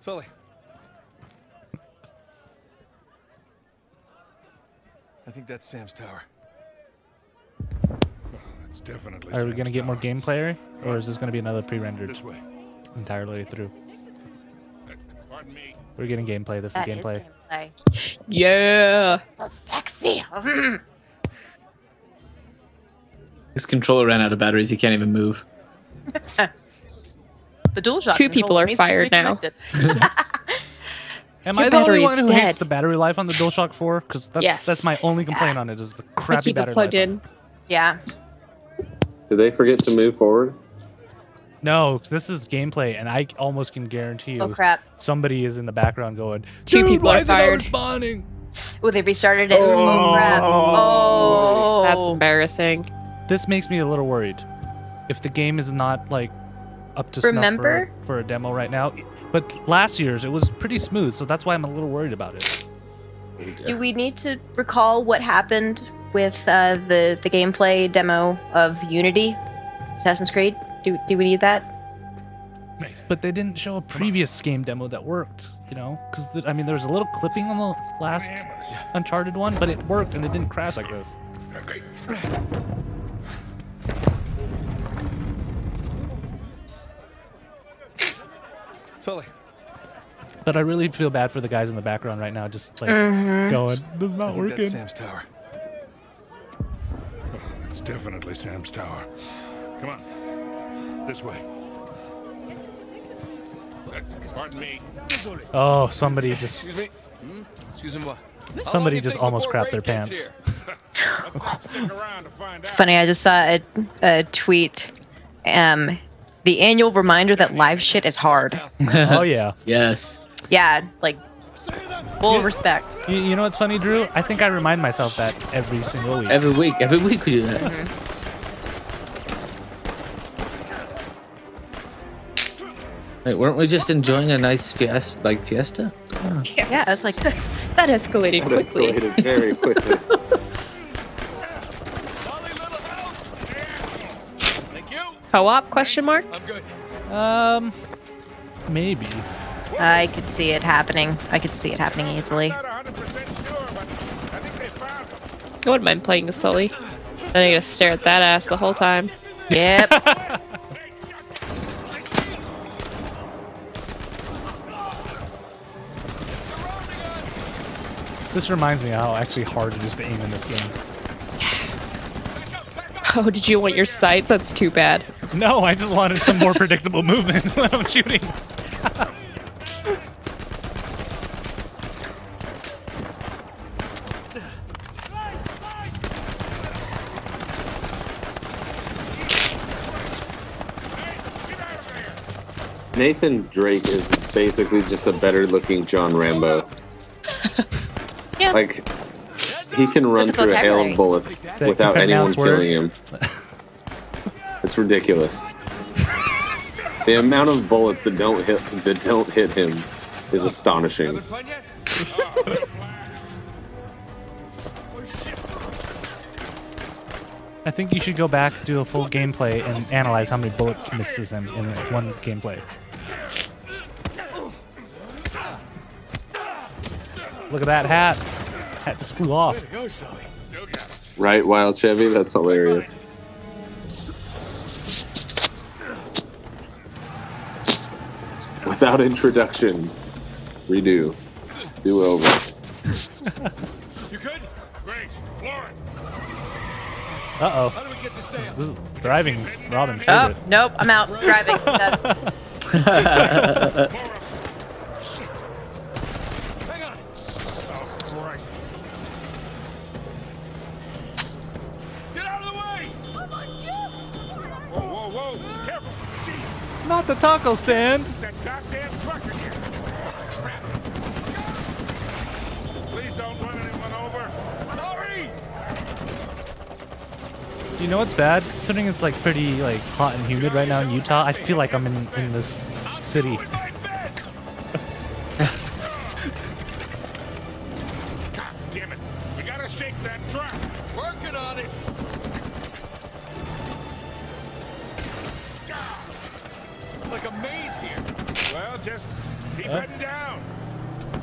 Sully. I think that's Sam's tower. It's definitely. Are we going to Sam's get more tower. gameplay, or is this going to be another pre-rendered This way. entirely through? Pardon me. We're getting gameplay. This is gameplay. Yeah. So sexy. His controller ran out of batteries. He can't even move. The DualShock. Two people controller are needs to be fired now. reconnected. Yes. Am Your I the only battery one is who dead. hates the battery life on the DualShock 4? Because Yes. that's my only complaint on it is the I crappy keep it battery plugged life. in. Yeah. Did they forget to move forward? No, 'cause this is gameplay, and I almost can guarantee you Oh crap. somebody is in the background going, Two "Dude, people why are is it not fired." responding?" Oh, they restarted it. Oh crap. Oh. That's embarrassing. This makes me a little worried. If the game is not like up to snuff Remember? for a demo right now, but last year's it was pretty smooth, so that's why I'm a little worried about it. Do we need to recall what happened with the gameplay demo of Unity, Assassin's Creed? Do we need that? But they didn't show a previous game demo that worked, you know? Because, I mean, there was a little clipping on the last Uncharted one, but it worked and it didn't crash like this. Okay. Sully. But I really feel bad for the guys in the background right now, just like going, "This is not I think that's working." Sam's tower. It's definitely Sam's tower. Come on. This way. Pardon me. Oh, somebody just almost crapped their pants. It's funny. I just saw a tweet. The annual reminder that live shit is hard. Oh yeah. Yes. Yeah, like full respect. You know what's funny, Drew? I think I remind myself that every single week. Every week we do that. Wait, weren't we just enjoying a nice fiesta? Oh. Yeah, I was like, that escalated That quickly. escalated very quickly. Co-op? Question mark. Maybe. I could see it happening. I could see it happening easily. I wouldn't mind playing as Sully. Then I gotta stare at that ass the whole time. Yep. This reminds me of how actually hard it is to aim in this game. Oh, did you want your sights? That's too bad. No, I just wanted some more predictable movement when I'm shooting. Nathan Drake is basically just a better looking John Rambo. Yeah. Like, he can run through a hail of bullets without anyone killing him. It's ridiculous. The amount of bullets that don't hit him is astonishing. I think you should go back, do a full gameplay, and analyze how many bullets misses him in one gameplay. Look at that hat. Hat just flew off. Right, Wild Chevy? That's hilarious. Without introduction. Redo. Do over. You good? Great. Floor it. Uh-oh. Driving's Robin's Oh, favorite. nope. I'm out driving. Not the taco stand. That goddamn truck again. Crap. Please don't run anyone over. Sorry. You know what's bad? Considering it's like pretty like hot and humid right now in Utah, I feel like I'm in this city. God damn it! We gotta shake that truck. Working on it. It's like a maze here. Well, just keep heading down.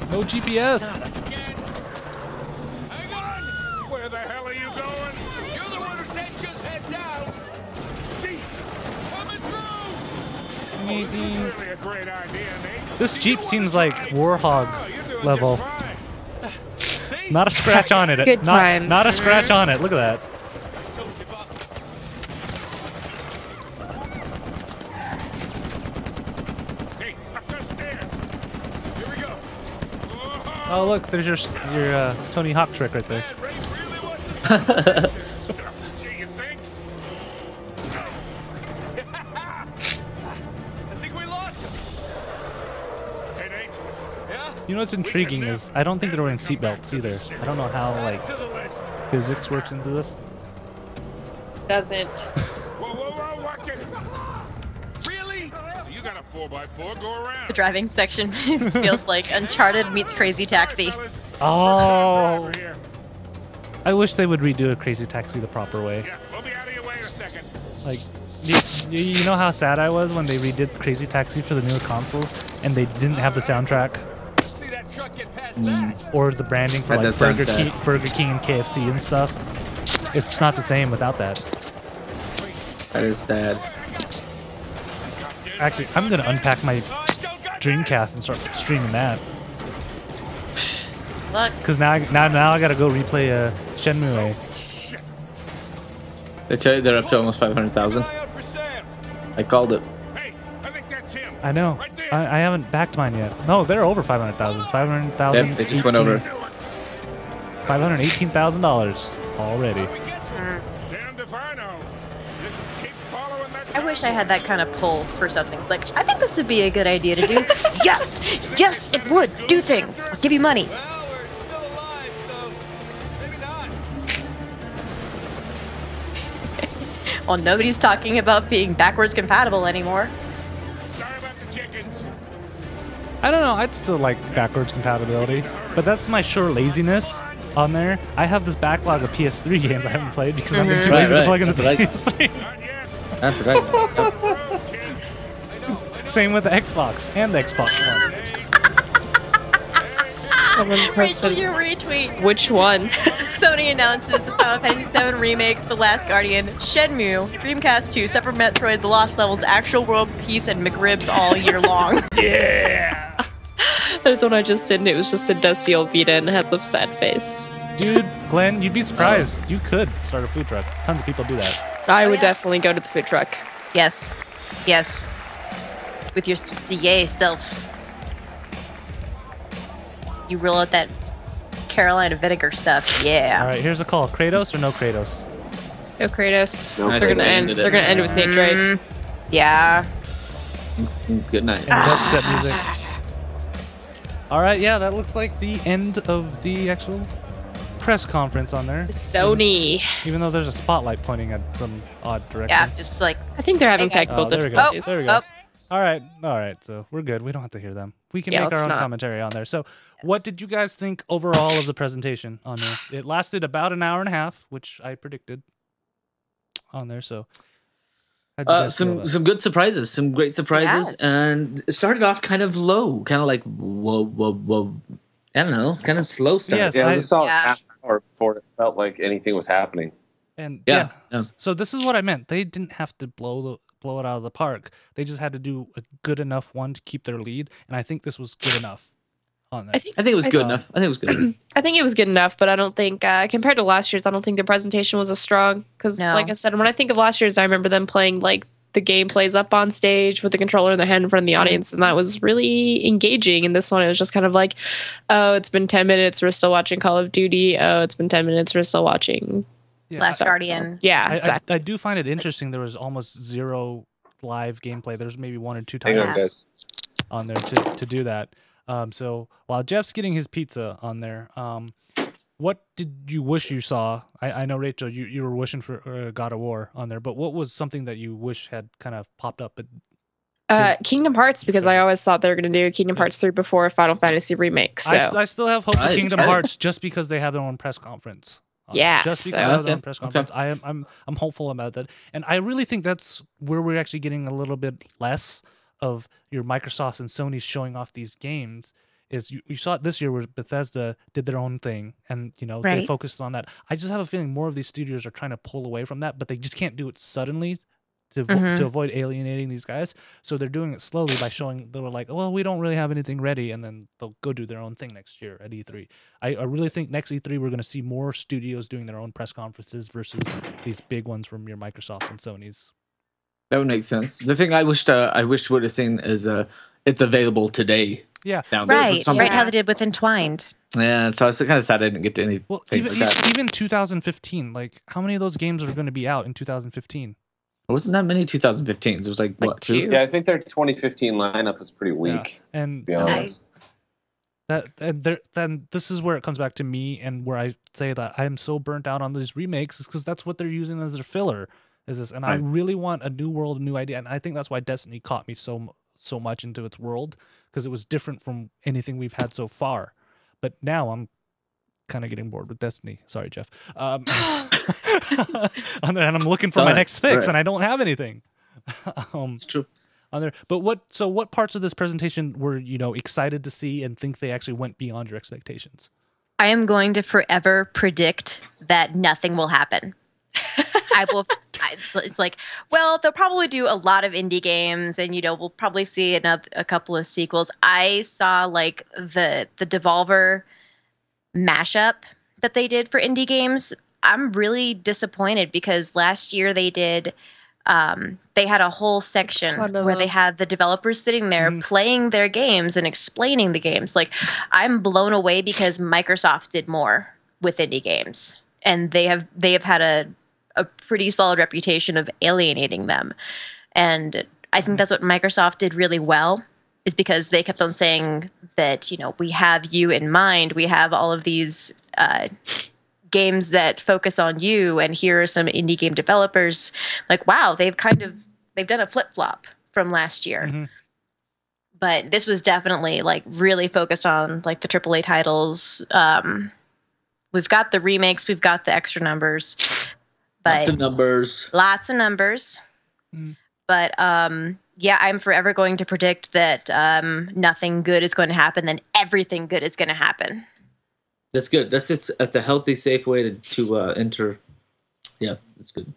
No GPS. Hang on! Where the hell are you going? You're the one who said just head down. Jesus, coming through. Oh, this is really a great idea, Nate. This Jeep seems like Warhog level. Not a scratch on it. Good times. Not a scratch on it. Look at that. Hey, up the stairs. Here we go. Oh look, there's your Tony Hawk trick right there. You think? I think we lost him. Hey, Nate. Yeah? You know what's intriguing is I don't think they're wearing seatbelts either. I don't know how like physics works into this. Doesn't. Whoa, watch it. Really? You got a 4x4, go around. The driving section feels like Uncharted meets Crazy Taxi. Oh. I wish they would redo a Crazy Taxi the proper way. Yeah, we'll be out of your way in a second. Like, you know how sad I was when they redid Crazy Taxi for the newer consoles and they didn't have the soundtrack? See that truck get past that? Or the branding for like Burger King and KFC and stuff. It's not the same without that. That is sad. Actually, I'm gonna unpack my Dreamcast and start streaming that. Because now I gotta go replay Shenmue. They tell you they're up to almost 500,000. I called it. I know. I haven't backed mine yet. No, they're over 500,000. 500,000. Yep, they just went over. $518,000 already. I wish I had that kind of pull for something. It's like, I think this would be a good idea to do. Yes, it would. Do things. I'll give you money. Well, nobody's talking about being backwards compatible anymore. I don't know. I'd still like backwards compatibility, but that's my sure laziness on there. I have this backlog of PS3 games I haven't played because I've been too lazy to plug into the PS3. That's right. Same with the Xbox and the Xbox One. Rachel, your retweet. Which one? Sony announces the Final Fantasy VII Remake, The Last Guardian, Shenmue, Dreamcast 2, Super Metroid, The Lost Levels, Actual World Peace, and McRibs all year long. Yeah! There's one I just did, and it was just a dusty old Vita and has a sad face. Dude, Glenn, you'd be surprised. You could start a food truck. Tons of people do that. I would definitely go to the food truck. Yes. Yes. With your CA self. You roll out that Carolina vinegar stuff. Yeah. All right, here's a call. Kratos or no Kratos? No Kratos. No, they're gonna end. They're gonna end with Nate Drake. Yeah. Good night. And upset music. All right, yeah, that looks like the end of the actual press conference on there. Sony. Even though there's a spotlight pointing at some odd direction. Yeah, just like I think they're having technical difficulties. There we go. All right, so we're good. We don't have to hear them. We can make our own commentary on there. So, what did you guys think overall of the presentation on there? It lasted about an hour and a half, which I predicted on there. So, some good surprises, some great surprises, and it started off kind of low, kind of like whoa. I don't know, kind of slow start. Yes, yeah, it was a solid half hour before it felt like anything was happening. And yeah. So this is what I meant. They didn't have to blow it out of the park. They just had to do a good enough one to keep their lead, and I think this was good enough on that. I think it was good enough. I think it was good. I think it was good enough, but I don't think compared to last year's, I don't think the presentation was as strong. Because, like I said, when I think of last year's, I remember them playing like the game plays up on stage with the controller in the hand in front of the audience, and that was really engaging. And this one, it was just kind of like, oh, it's been 10 minutes, we're still watching Call of Duty. Oh, it's been 10 minutes, we're still watching Last Guardian. Yeah, exactly. I do find it interesting. There was almost zero live gameplay. There's maybe 1 or 2 times on there to do that. So while Jeff's getting his pizza on there, What did you wish you saw? I know, Rachel, you were wishing for God of War on there, but what was something that you wish had kind of popped up? Kingdom Hearts, because I always thought they were going to do Kingdom Hearts 3 before Final Fantasy Remake. So I still have hope for Kingdom Hearts just because they have their own press conference. Yeah, just because they have their own press conference. I'm hopeful about that, and I really think that's where we're actually getting a little bit less of your Microsofts and Sony's showing off these games. Is you saw it this year where Bethesda did their own thing, and they focused on that. I just have a feeling more of these studios are trying to pull away from that, but they just can't do it suddenly to avoid alienating these guys. So they're doing it slowly by showing they were like, well, we don't really have anything ready, and then they'll go do their own thing next year at E3. I really think next E3 we're going to see more studios doing their own press conferences versus these big ones from your Microsoft and Sony's. That would make sense. The thing I wish would have seen is it's available today. Yeah, right. How they did with Entwined. Yeah, so I was kind of sad I didn't get to any. Well, even 2015, like how many of those games are going to be out in 2015? It wasn't that many 2015s. It was like what, 2? Yeah, I think their 2015 lineup was pretty weak. Yeah. And to be honest. Then this is where it comes back to me, and where I say that I am so burnt out on these remakes, is because that's what they're using as their filler. Is this? And I really want a new world, a new idea, and I think that's why Destiny caught me so much into its world, because it was different from anything we've had so far. But now I'm kind of getting bored with Destiny. Sorry, Jeff. And I'm looking for my next fix, and I don't have anything. It's true. On there. But what parts of this presentation were excited to see and think they actually went beyond your expectations? I am going to forever predict that nothing will happen. I will. It's like, well, they'll probably do a lot of indie games, and we'll probably see a couple of sequels. I saw like the Devolver mashup that they did for indie games. I'm really disappointed because last year they did. They had a whole section where they had the developers sitting there playing their games and explaining the games. Like, I'm blown away because Microsoft did more with indie games, and they have had a pretty solid reputation of alienating them. And I think that's what Microsoft did really well, is because they kept on saying that, we have you in mind. We have all of these games that focus on you, and here are some indie game developers. Like, wow, they've done a flip-flop from last year. But this was definitely like really focused on like the AAA titles. We've got the remakes, we've got the extra numbers. But lots of numbers. But yeah, I'm forever going to predict that nothing good is going to happen, then everything good is going to happen. That's good. That's a healthy, safe way to enter. Yeah, that's good.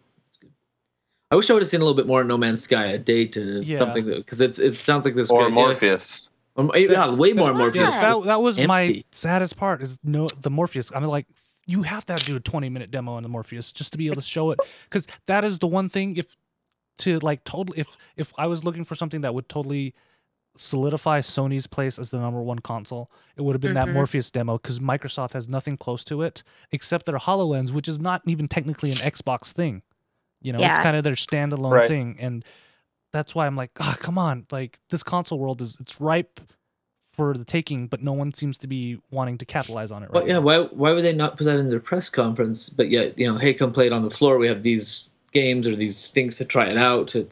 I wish I would have seen a little bit more No Man's Sky, a date to something, because it sounds like this. Or Morpheus. Yeah, way more Morpheus. Yes, that was my saddest part, is the Morpheus. I'm like, you have to do a 20-minute demo on the Morpheus just to be able to show it, because that is the one thing. If I was looking for something that would totally solidify Sony's place as the #1 console, it would have been that Morpheus demo, because Microsoft has nothing close to it except their HoloLens, which is not even technically an Xbox thing. It's kind of their standalone thing, and that's why I'm like, come on, like this console world it's ripe for the taking, but no one seems to be wanting to capitalize on it. Right? Well, yeah. Why would they not put that in their press conference? But yet, hey, come play it on the floor. We have these games or these things to try it out. I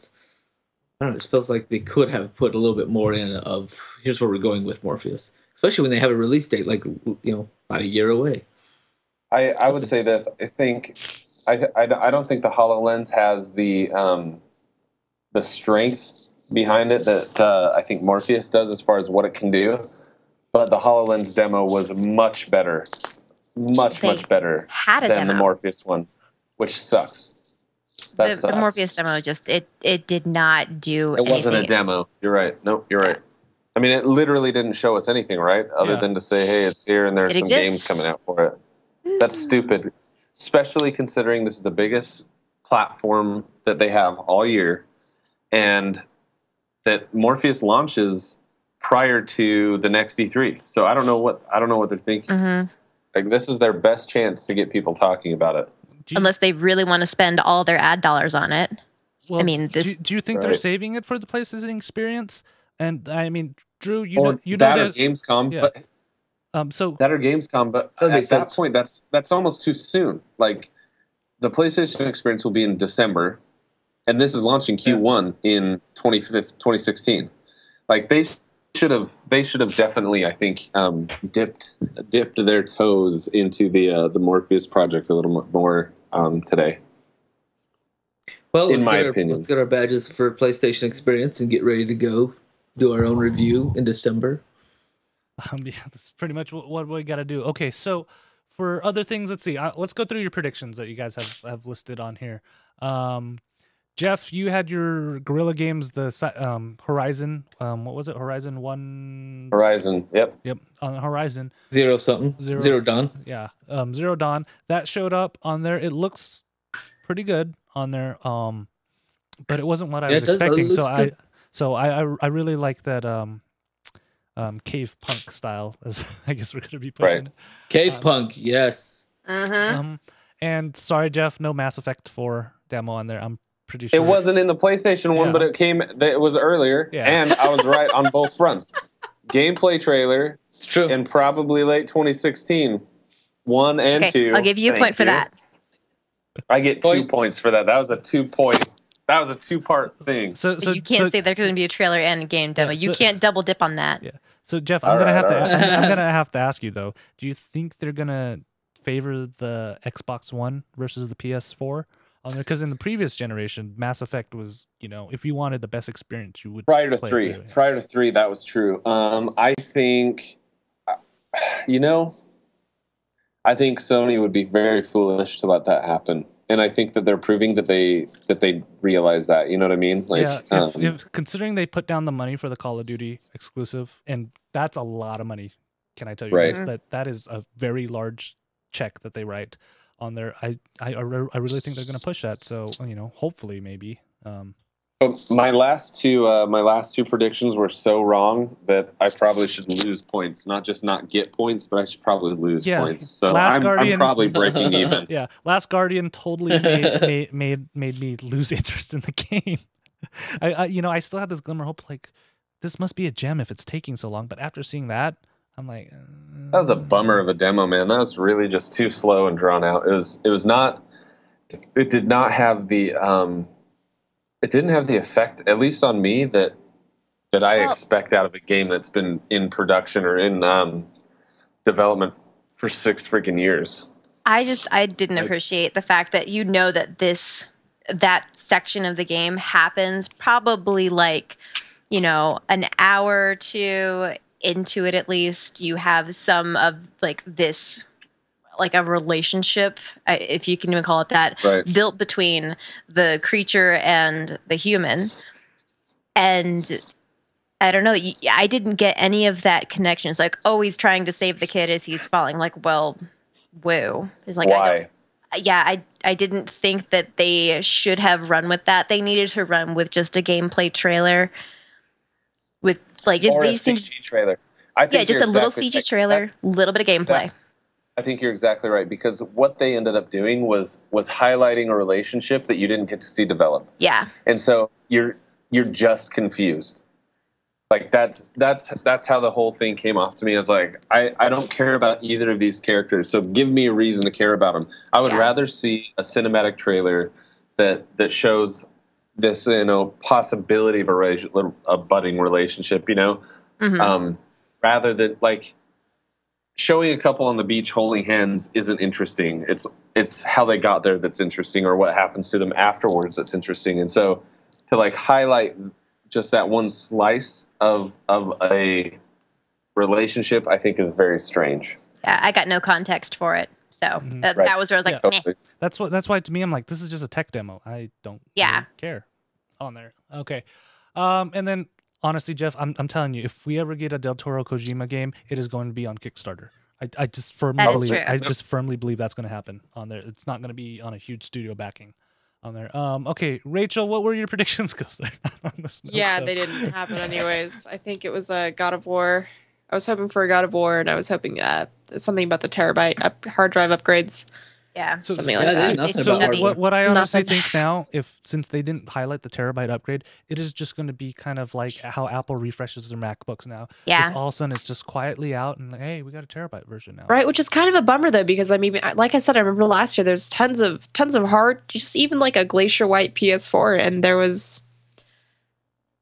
don't know. It feels like they could have put a little bit more in of here's where we're going with Morpheus, especially when they have a release date like about a year away. I would say this. I think I don't think the HoloLens has the strength behind it that I think Morpheus does as far as what it can do. But the HoloLens demo was much better, much better than the Morpheus one, which sucks. The Morpheus demo it did not do anything. It wasn't a demo. You're right. Nope, you're right. I mean, it literally didn't show us anything, right? Other than to say, hey, it's here and there's some games coming out for it. That's stupid, especially considering this is the biggest platform that they have all year, and that Morpheus launches prior to the next E3. So I don't know what they're thinking. Like, this is their best chance to get people talking about it. Unless they really want to spend all their ad dollars on it. Well, I mean, do you think they're saving it for the PlayStation experience? And I mean, Drew, you know Gamescom, yeah. but So that or Gamescom, but at that point, that's almost too soon. Like, the PlayStation experience will be in December, and this is launching Q1 in 2016. Like, they should have definitely, I think, dipped their toes into the Morpheus project a little more today. Well, in my opinion, let's get our badges for PlayStation Experience and get ready to go do our own review in December. Yeah, that's pretty much what we got to do. Okay, so for other things, let's see. Let's go through your predictions that you guys have listed on here. Jeff, you had your Guerrilla Games, the Horizon. What was it? Horizon 1? Horizon. Yep. On Horizon. Zero Dawn. Yeah. Zero Dawn. That showed up on there. It looks pretty good on there. But it wasn't what I was expecting. So I really like that cave punk style, as I guess we're gonna be pushing. Right. Cave punk, yes. And sorry, Jeff, no Mass Effect 4 demo on there. I'm pretty sure it wasn't in the PlayStation one, but it was earlier, and I was right on both fronts. Gameplay trailer, it's true, and probably late 2016. 1 and 2. I'll give you a point for that. I get 2 points for that. That was a 2-point. That was a 2-part thing. So you can't say there's going to be a trailer and a game demo. You can't double dip on that. Yeah. So Jeff, I'm gonna have to ask you though. Do you think they're gonna favor the Xbox One versus the PS4 on there? Because in the previous generation, Mass Effect was, if you wanted the best experience, you would prior to 3. Prior to 3, that was true. I think, I think Sony would be very foolish to let that happen. And I think that they're proving that they realize that. You know what I mean? Like, if considering they put down the money for the Call of Duty exclusive, and that's a lot of money, can I tell you? Right. That is a very large check that they write on there. I really think they're going to push that. So hopefully maybe. My last two predictions were so wrong that I probably should lose points. Not just not get points, but I should probably lose points. So I'm probably breaking even. Yeah, Last Guardian totally made me lose interest in the game. I still had this glimmer of hope, like this must be a gem if it's taking so long. But after seeing that, I'm like, that was a bummer of a demo, man. That was really just too slow and drawn out. It was not. It did not have the. It didn't have the effect, at least on me, that I expect out of a game that's been in production or in development for 6 freaking years. I didn't appreciate the fact that that section of the game happens probably like, an hour or two into it at least. You have some of like this, like a relationship, if you can even call it that, built between the creature and the human. And I don't know, I didn't get any of that connection. It's like, oh, he's trying to save the kid as he's falling. Like, well, whoa. It's like, why? I didn't think that they should have run with that. They needed to run with just a gameplay trailer with like or a CG trailer. Just a little CG trailer, a little bit of gameplay. I think you're exactly right, because what they ended up doing was highlighting a relationship that you didn't get to see develop. Yeah. And so you're just confused. Like that's how the whole thing came off to me. I was like, I don't care about either of these characters, so give me a reason to care about them. I would rather see a cinematic trailer that shows this, possibility of a budding relationship, rather than like showing a couple on the beach holding hands isn't interesting. It's how they got there that's interesting, or what happens to them afterwards that's interesting. And so to like highlight just that one slice of a relationship, I think is very strange. Yeah, I got no context for it. So that was where I was like, totally. That's why to me I'm like, this is just a tech demo. I don't really care on there. Okay. And then honestly, Jeff, I'm telling you, if we ever get a Del Toro Kojima game, it is going to be on Kickstarter. I just firmly believe that's going to happen on there. It's not going to be on a huge studio backing on there. Okay, Rachel, what were your predictions? Because they're not on this. They didn't happen anyways. I think it was a God of War. I was hoping for a God of War, and I was hoping something about the terabyte hard drive upgrades. Yeah, So, something like that. So what I honestly think now, since they didn't highlight the terabyte upgrade, it is just going to be kind of like how Apple refreshes their MacBooks now. Yeah. Just all of a sudden it's just quietly out and like, hey, we got a terabyte version now. Right, which is kind of a bummer though, because I mean, like I said, I remember last year there's tons of hard, just even like a glacier white PS4, and there was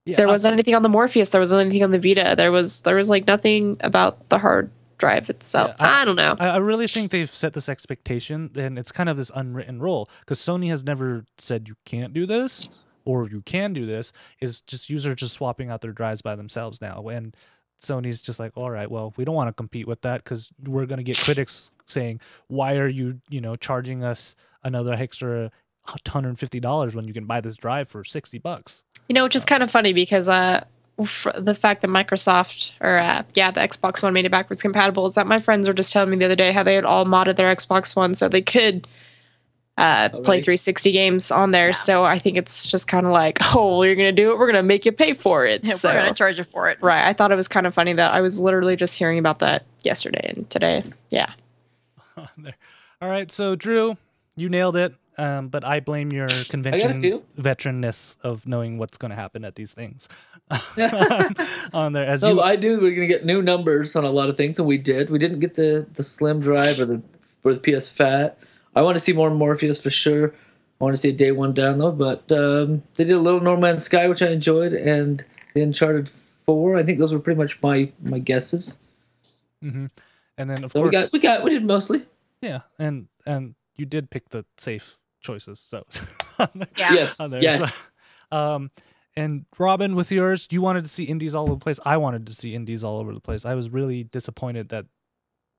wasn't anything on the Morpheus, there wasn't anything on the Vita, there was like nothing about the hard drive itself. Yeah, I don't know. I really think they've set this expectation, and it's kind of this unwritten rule, because Sony has never said you can't do this or you can do this. Is just users just swapping out their drives by themselves now, and Sony's just like, all right, well, we don't want to compete with that because we're going to get critics saying, why are you charging us another extra $150 when you can buy this drive for $60? Which is kind of funny because the fact that Microsoft or the Xbox One made it backwards compatible is that my friends were just telling me the other day how they had all modded their Xbox One so they could play 360 games on there. Yeah. So I think it's just kind of like, oh, you're gonna do it, we're gonna make you pay for it. Yeah, so, we're gonna charge you for it. Right. I thought it was kind of funny that I was literally just hearing about that yesterday and today. Yeah. All right, so Drew, you nailed it. But I blame your convention veteranness of knowing what's going to happen at these things. On there, I knew we were going to get new numbers on a lot of things, and we did. We didn't get the slim drive or the PS Fat. I want to see more Morpheus for sure. I want to see a day one download, but they did a little No Man's Sky, which I enjoyed, and the Uncharted 4. I think those were pretty much my guesses. Mm-hmm. And then of course we did mostly. Yeah, and you did pick the safe choices. So yes. So, and Robin, with yours, you wanted to see indies all over the place. I wanted to see indies all over the place. I was really disappointed that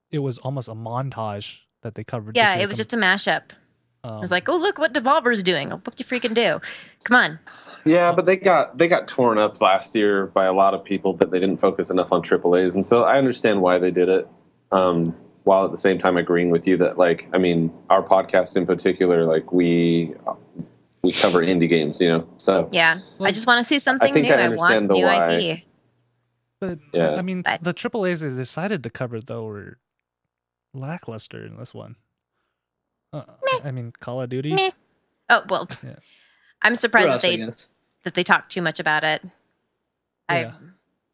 it was almost a montage that they covered. Yeah, it was just a mashup. I was like, oh, look what Devolver's doing. What do you freaking do? Come on. Yeah, but they got torn up last year by a lot of people that they didn't focus enough on AAAs, and so I understand why they did it. While at the same time agreeing with you that, like, I mean, our podcast in particular, like, we cover indie games, so yeah. I just want to see something new. I want new IP. But yeah, I mean, the AAAs they decided to cover though were lackluster in this one. I mean, Call of Duty. Meh. Oh well, yeah. I'm surprised that they talked too much about it. Yeah.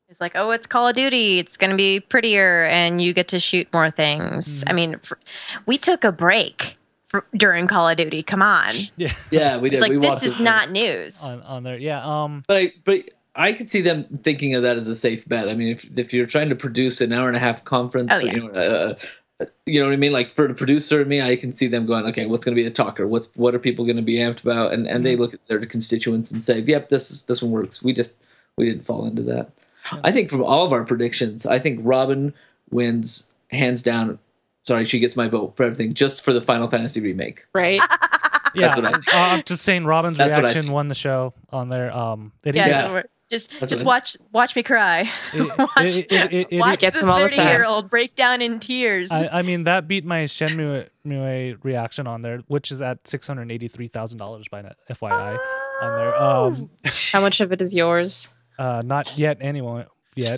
It's like, oh, it's Call of Duty. It's going to be prettier, and you get to shoot more things. I mean, we took a break during Call of Duty. Come on. Yeah, we did. It's like, this is not news. On there, yeah. But I could see them thinking of that as a safe bet. I mean, if you're trying to produce an hour and a half conference, you know what I mean? Like, for the producer and me, I can see them going, okay, what's going to be a talker? What are people going to be amped about? And they look at their constituents and say, yep, this one works. We didn't fall into that. I think from all of our predictions, I think Robin wins hands down. Sorry, she gets my vote for everything, just for the Final Fantasy remake. Right? Yeah, I'm just saying Robin's reaction won the show on there. Just watch me cry. Watch gets the 30-year-old break down in tears. I mean, that beat my Shenmue reaction on there, which is at $683,000 by net, FYI. On there. How much of it is yours? Not yet,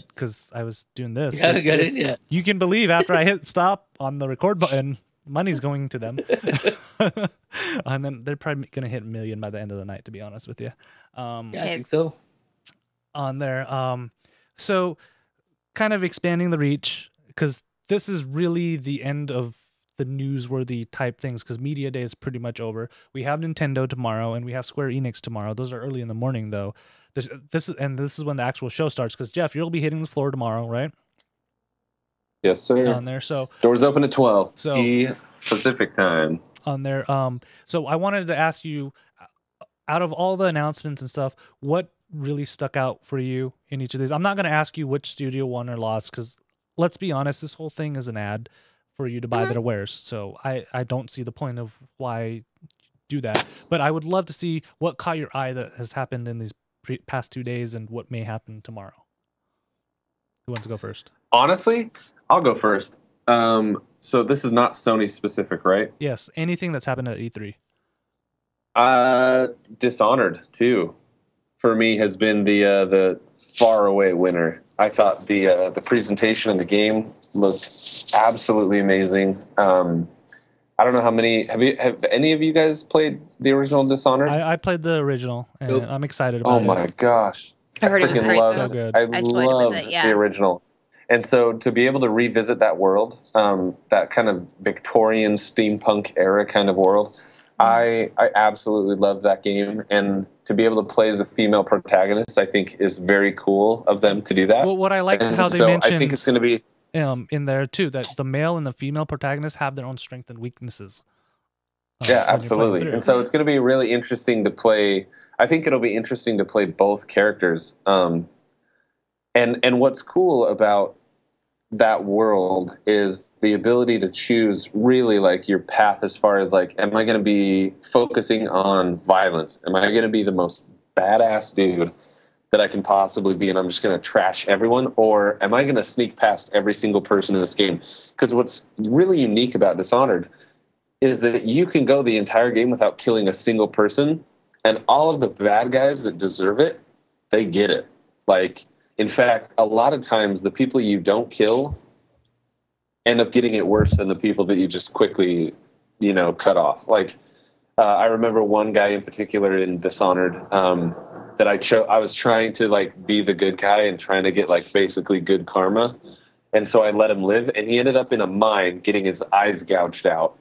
because I was doing this. You haven't got in yet. You can believe after I hit stop on the record button, money's going to them. And then they're probably going to hit $1 million by the end of the night, to be honest with you. I think so. On there. So kind of expanding the reach, because this is really the end of the newsworthy type things, because Media Day is pretty much over. We have Nintendo tomorrow, and we have Square Enix tomorrow. Those are early in the morning, though. This is when the actual show starts, because Jeff, you'll be hitting the floor tomorrow, right? Yes, sir. On there, so doors open at 12. So Pacific time. On there, so I wanted to ask you, out of all the announcements and stuff, what really stuck out for you in each of these? I'm not going to ask you which studio won or lost, because let's be honest, this whole thing is an ad for you to buy their wares. So I don't see the point of why do that. But I would love to see what caught your eye that has happened in these past 2 days and what may happen tomorrow. Who wants to go first? Honestly, I'll go first. So this is not Sony specific, right? Yes. Anything that's happened at E3. Dishonored too, for me, has been the far away winner. I thought the presentation of the game looked absolutely amazing. I don't know how many have any of you guys played the original Dishonored? I played the original, and I'm excited Oh about it. my gosh. I heard it was freaking great. loved, So good. I toyed with loved it, yeah. the original. And so to be able to revisit that world, that kind of Victorian steampunk era kind of world, I absolutely love that game. And to be able to play as a female protagonist, I think is very cool of them to do that. Well, what I like and how they so mentioned I think it's going to be in there too, that the male and the female protagonists have their own strengths and weaknesses. Yeah, when you're playing absolutely. through. And so it's going to be really interesting to play. I think it'll be interesting to play both characters. And what's cool about that world is the ability to choose really like your path as far as like, am I going to be focusing on violence? Am I going to be the most badass dude that I can possibly be, and I'm just going to trash everyone? Or am I going to sneak past every single person in this game? Because what's really unique about Dishonored is that you can go the entire game without killing a single person, and all of the bad guys that deserve it, they get it. Like, in fact, a lot of times the people you don't kill end up getting it worse than the people that you just quickly, cut off. Like, I remember one guy in particular in Dishonored that I was trying to like be the good guy and trying to get like basically good karma, and so I let him live, and he ended up in a mine getting his eyes gouged out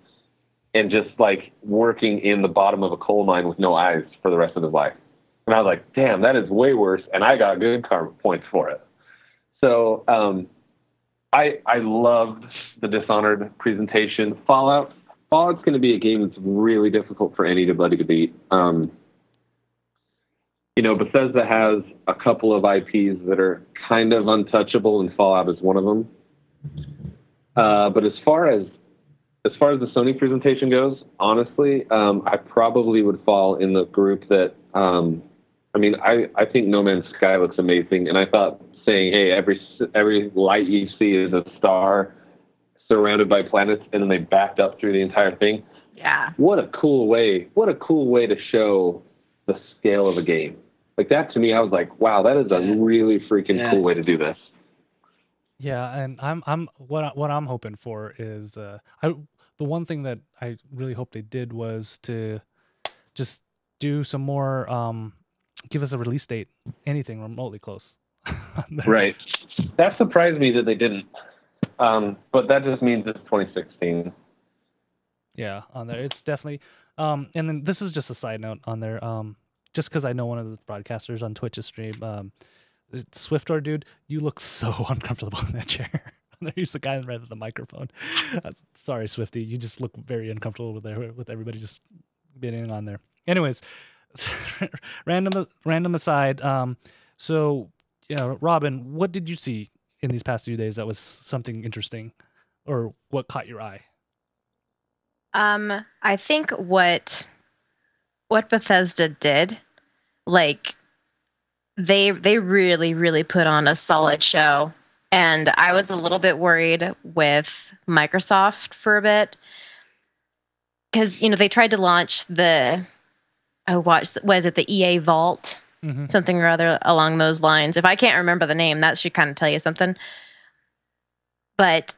and just like working in the bottom of a coal mine with no eyes for the rest of his life. And I was like, damn, that is way worse, and I got good karma points for it. So I loved the Dishonored presentation. Fallout's going to be a game that's really difficult for anybody to beat. Bethesda has a couple of IPs that are kind of untouchable, and Fallout is one of them. But as far as the Sony presentation goes, honestly, I probably would fall in the group that. I think No Man's Sky looks amazing, and I thought saying, "Hey, every light you see is a star surrounded by planets," and then they backed up through the entire thing. Yeah. What a cool way! What a cool way to show the scale of a game. Like that to me, I was like, "Wow, that is a really freaking cool way to do this." Yeah, and I'm what I'm hoping for is the one thing that I really hope they did was to just do some more. Give us a release date, anything remotely close. Right. That surprised me that they didn't. But that just means it's 2016. Yeah, on there. It's definitely and then this is just a side note on there. Just because I know one of the broadcasters on Twitch's stream, Swiftor dude, you look so uncomfortable in that chair. He's the guy right at the microphone. Sorry, Swifty, you just look very uncomfortable with everybody just being on there. Anyways, random aside. So, Robin, what did you see in these past few days that was something interesting, or what caught your eye? I think what Bethesda did, like they really, really put on a solid show. And I was a little bit worried with Microsoft for a bit because, they tried to launch was it the EA Vault? Mm-hmm. Something or other along those lines. If I can't remember the name, that should kind of tell you something. But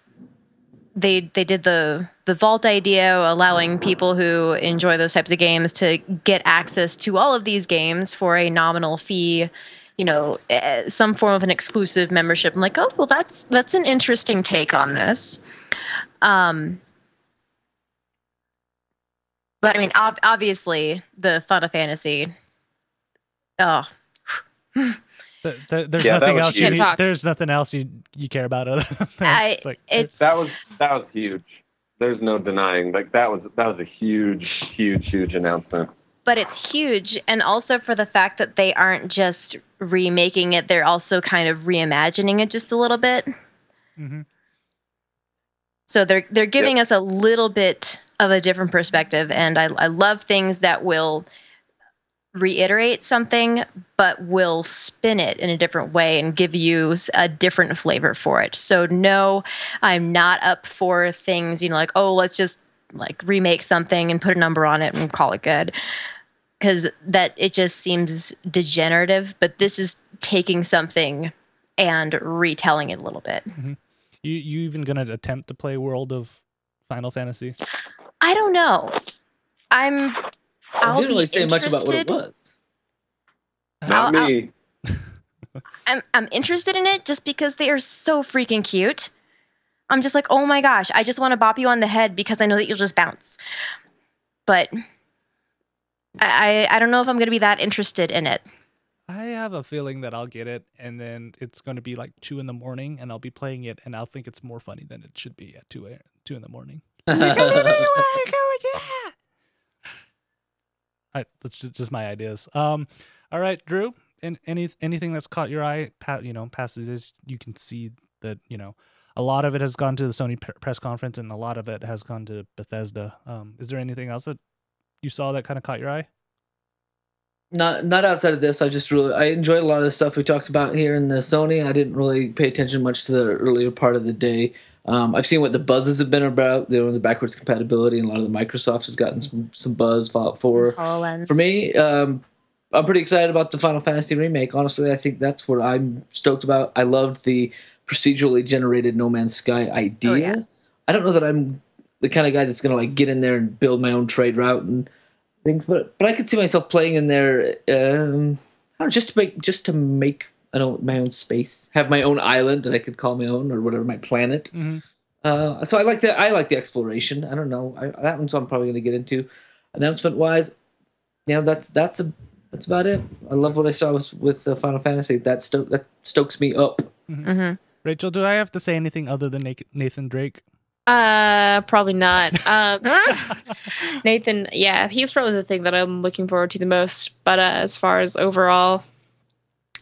they did the Vault idea, allowing people who enjoy those types of games to get access to all of these games for a nominal fee, some form of an exclusive membership. I'm like, oh, well, that's an interesting take on this. But I mean, obviously, the Final Fantasy. Oh, there's nothing else. There's nothing else you care about other than that. That was huge. There's no denying. Like that was a huge announcement. But it's huge, and also for the fact that they aren't just remaking it; they're also kind of reimagining it just a little bit. Mm-hmm. So they're giving us a little bit of a different perspective, and I love things that will reiterate something but will spin it in a different way and give you a different flavor for it. So no, I'm not up for things, like, oh, let's just like remake something and put a number on it and call it good, because that it just seems degenerative. But this is taking something and retelling it a little bit. Mm-hmm. You even gonna attempt to play World of Final Fantasy? I don't know. I'll didn't really be say much about what it interested. was. Not me. I'm interested in it just because they are so freaking cute. I'm just like, oh my gosh, I just want to bop you on the head because I know that you'll just bounce. But I don't know if I'm going to be that interested in it. I have a feeling that I'll get it, and then it's going to be like 2 in the morning, and I'll be playing it, and I'll think it's more funny than it should be at 2 in the morning. That's just my ideas. All right, Drew. Anything that's caught your eye, passes this, you can see that a lot of it has gone to the Sony press conference, and a lot of it has gone to Bethesda. Is there anything else that you saw that kind of caught your eye? Not outside of this. I enjoyed a lot of the stuff we talked about here in the Sony. I didn't really pay attention much to the earlier part of the day. I've seen what the buzzes have been about. The backwards compatibility, and a lot of the Microsoft has gotten some buzz. Fallout 4. HoloLens. For me, I'm pretty excited about the Final Fantasy remake. Honestly, I think that's what I'm stoked about. I loved the procedurally generated No Man's Sky idea. Oh, yeah. I don't know that I'm the kind of guy that's gonna get in there and build my own trade route and things, but I could see myself playing in there, just to make my own space, have my own island that I could call my own or whatever, my planet. Mm-hmm. So I like the exploration. I don't know. That one's I'm probably gonna get into. Announcement wise, that's about it. I love what I saw with Final Fantasy. That stokes me up. Mm-hmm. Mm-hmm. Rachel, do I have to say anything other than Nathan Drake? Probably not. Nathan, yeah, he's probably the thing that I'm looking forward to the most. But as far as overall,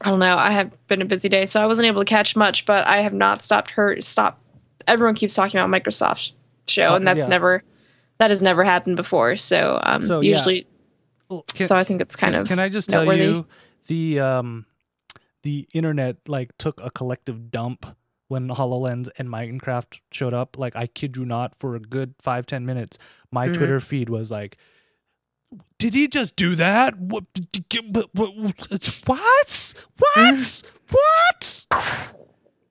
I don't know. I have been a busy day, so I wasn't able to catch much. But I have not stopped. Everyone keeps talking about Microsoft show, and that has never happened before. So usually, so I think it's kind of. Can I just tell you the internet took a collective dump when HoloLens and Minecraft showed up. I kid you not, for a good 5-10 minutes, my Twitter feed was like, did he just do that? What?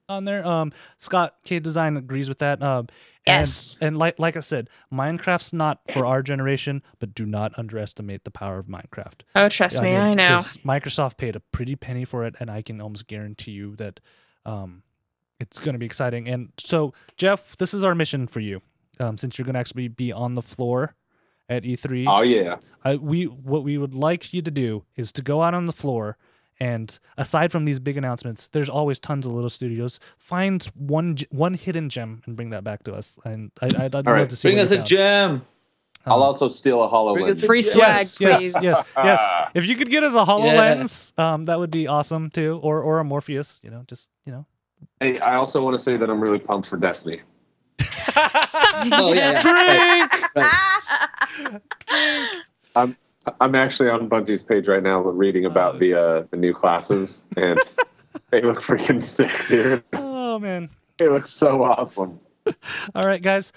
On there, Scott K Design agrees with that. Yes, and like I said, Minecraft's not for our generation, but do not underestimate the power of Minecraft. Oh, trust me, I know. Microsoft paid a pretty penny for it, and I can almost guarantee you that it's going to be exciting. And so, Jeff, this is our mission for you, since you're going to actually be on the floor at E3. Oh yeah. What we would like you to do is to go out on the floor, and aside from these big announcements, there's always tons of little studios. Find one hidden gem and bring that back to us. And I'd love to see. Bring us a gem. I'll also steal a HoloLens. Free swag, please. Yes. If you could get us a HoloLens, that would be awesome too, or a Morpheus. Hey, I also want to say that I'm really pumped for Destiny. Oh yeah. Drink. Right. I'm actually on Bungie's page right now reading about the new classes, and they look freaking sick, dude. Oh man, they look so awesome. All right, guys.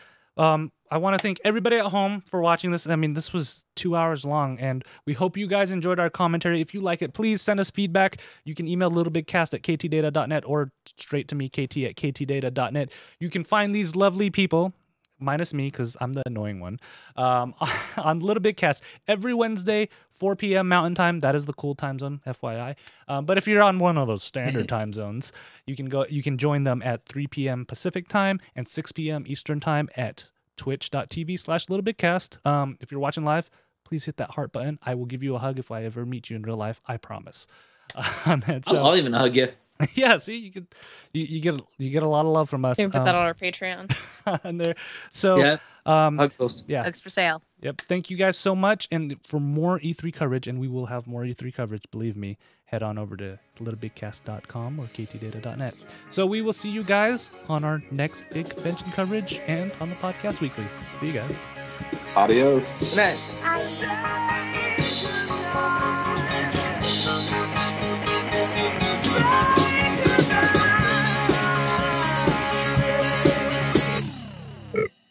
I want to thank everybody at home for watching this. I mean, this was 2 hours long, and we hope you guys enjoyed our commentary. If you like it, please send us feedback. You can email LittleBigKast@ktdata.net or straight to me, kt@ktdata.net. You can find these lovely people, minus me because I'm the annoying one, on LittleBigKast every Wednesday, 4 p.m. Mountain Time. That is the cool time zone, FYI. But if you're on one of those standard time zones, you can join them at 3 p.m. Pacific Time and 6 p.m. Eastern Time at twitch.tv/LittleBigKast. If you're watching live, please hit that heart button. I will give you a hug if I ever meet you in real life. I promise. I'll even hug you. Yeah, see, you get a lot of love from us. You can put that on our Patreon. And there, so yeah, hugs for sale. Yep. Thank you guys so much, and for more E3 coverage, and we will have more E3 coverage. Believe me, head on over to littlebigkast.com or ktdata.net. So we will see you guys on our next big convention coverage and on the podcast weekly. See you guys. Adios. Good night.